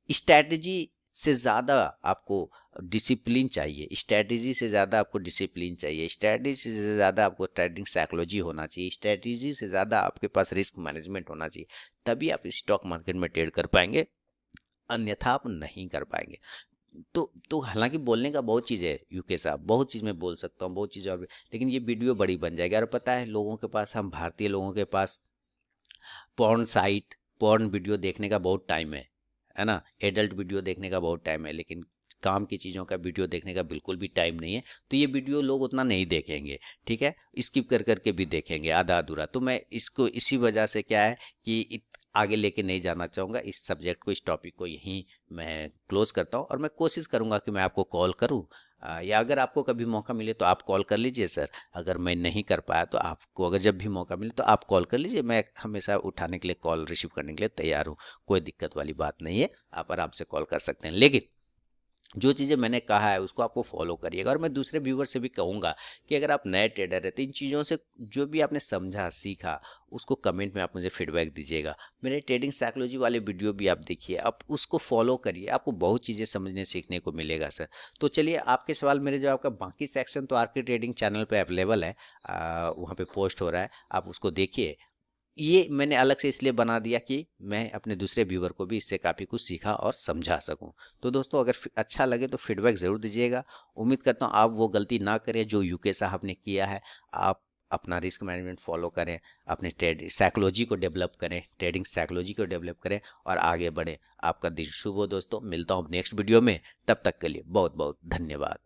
स्ट्रैटेजी से ज़्यादा आपको डिसिप्लिन चाहिए, स्ट्रैटेजी से ज़्यादा आपको डिसिप्लिन चाहिए, स्ट्रैटेजी से ज़्यादा आपको ट्रेडिंग साइकोलॉजी होना चाहिए, स्ट्रैटेजी से ज़्यादा आपके पास रिस्क मैनेजमेंट होना चाहिए। तभी आप स्टॉक मार्केट में ट्रेड कर पाएंगे, अन्यथा आप नहीं कर पाएंगे। तो हालांकि बोलने का बहुत चीज़ है यूके साहब, बहुत चीज़ मैं बोल सकता हूँ, बहुत चीज़ और भी, लेकिन ये वीडियो बड़ी बन जाएगी। और पता है लोगों के पास, हम भारतीय लोगों के पास पॉर्न साइट, पॉर्न वीडियो देखने का बहुत टाइम है ना, एडल्ट वीडियो देखने का बहुत टाइम है, लेकिन काम की चीज़ों का वीडियो देखने का बिल्कुल भी टाइम नहीं है। तो ये वीडियो लोग उतना नहीं देखेंगे, ठीक है, स्किप कर करके भी देखेंगे आधा अधूरा। तो मैं इसको इसी वजह से क्या है कि आगे लेके नहीं जाना चाहूँगा इस सब्जेक्ट को, इस टॉपिक को यहीं मैं क्लोज करता हूँ। और मैं कोशिश करूँगा कि मैं आपको कॉल करूँ, या अगर आपको कभी मौका मिले तो आप कॉल कर लीजिए सर। अगर मैं नहीं कर पाया तो आपको, अगर जब भी मौका मिले तो आप कॉल कर लीजिए। मैं हमेशा उठाने के लिए, कॉल रिसीव करने के लिए तैयार हूँ। कोई दिक्कत वाली बात नहीं है, आप आराम से कॉल कर सकते हैं। लेकिन जो चीज़ें मैंने कहा है उसको आपको फॉलो करिएगा। और मैं दूसरे व्यूवर से भी कहूँगा कि अगर आप नए ट्रेडर हैं तो इन चीज़ों से जो भी आपने समझा, सीखा, उसको कमेंट में आप मुझे फीडबैक दीजिएगा। मेरे ट्रेडिंग साइकोलॉजी वाले वीडियो भी आप देखिए, आप उसको फॉलो करिए, आपको बहुत चीज़ें समझने सीखने को मिलेगा सर। तो चलिए, आपके सवाल मेरे जवाब का बाकी सेक्शन तो आरके ट्रेडिंग चैनल पर अवेलेबल है, वहाँ पर पोस्ट हो रहा है, आप उसको देखिए। ये मैंने अलग से इसलिए बना दिया कि मैं अपने दूसरे व्यूवर को भी इससे काफ़ी कुछ सीखा और समझा सकूं। तो दोस्तों, अगर अच्छा लगे तो फीडबैक ज़रूर दीजिएगा। उम्मीद करता हूं आप वो गलती ना करें जो यूके साहब ने किया है। आप अपना रिस्क मैनेजमेंट फॉलो करें, अपने ट्रेड साइकोलॉजी को डेवलप करें, ट्रेडिंग साइकोलॉजी को डेवलप करें और आगे बढ़ें। आपका दिन शुभ हो दोस्तों। मिलता हूँ नेक्स्ट वीडियो में, तब तक के लिए बहुत बहुत धन्यवाद।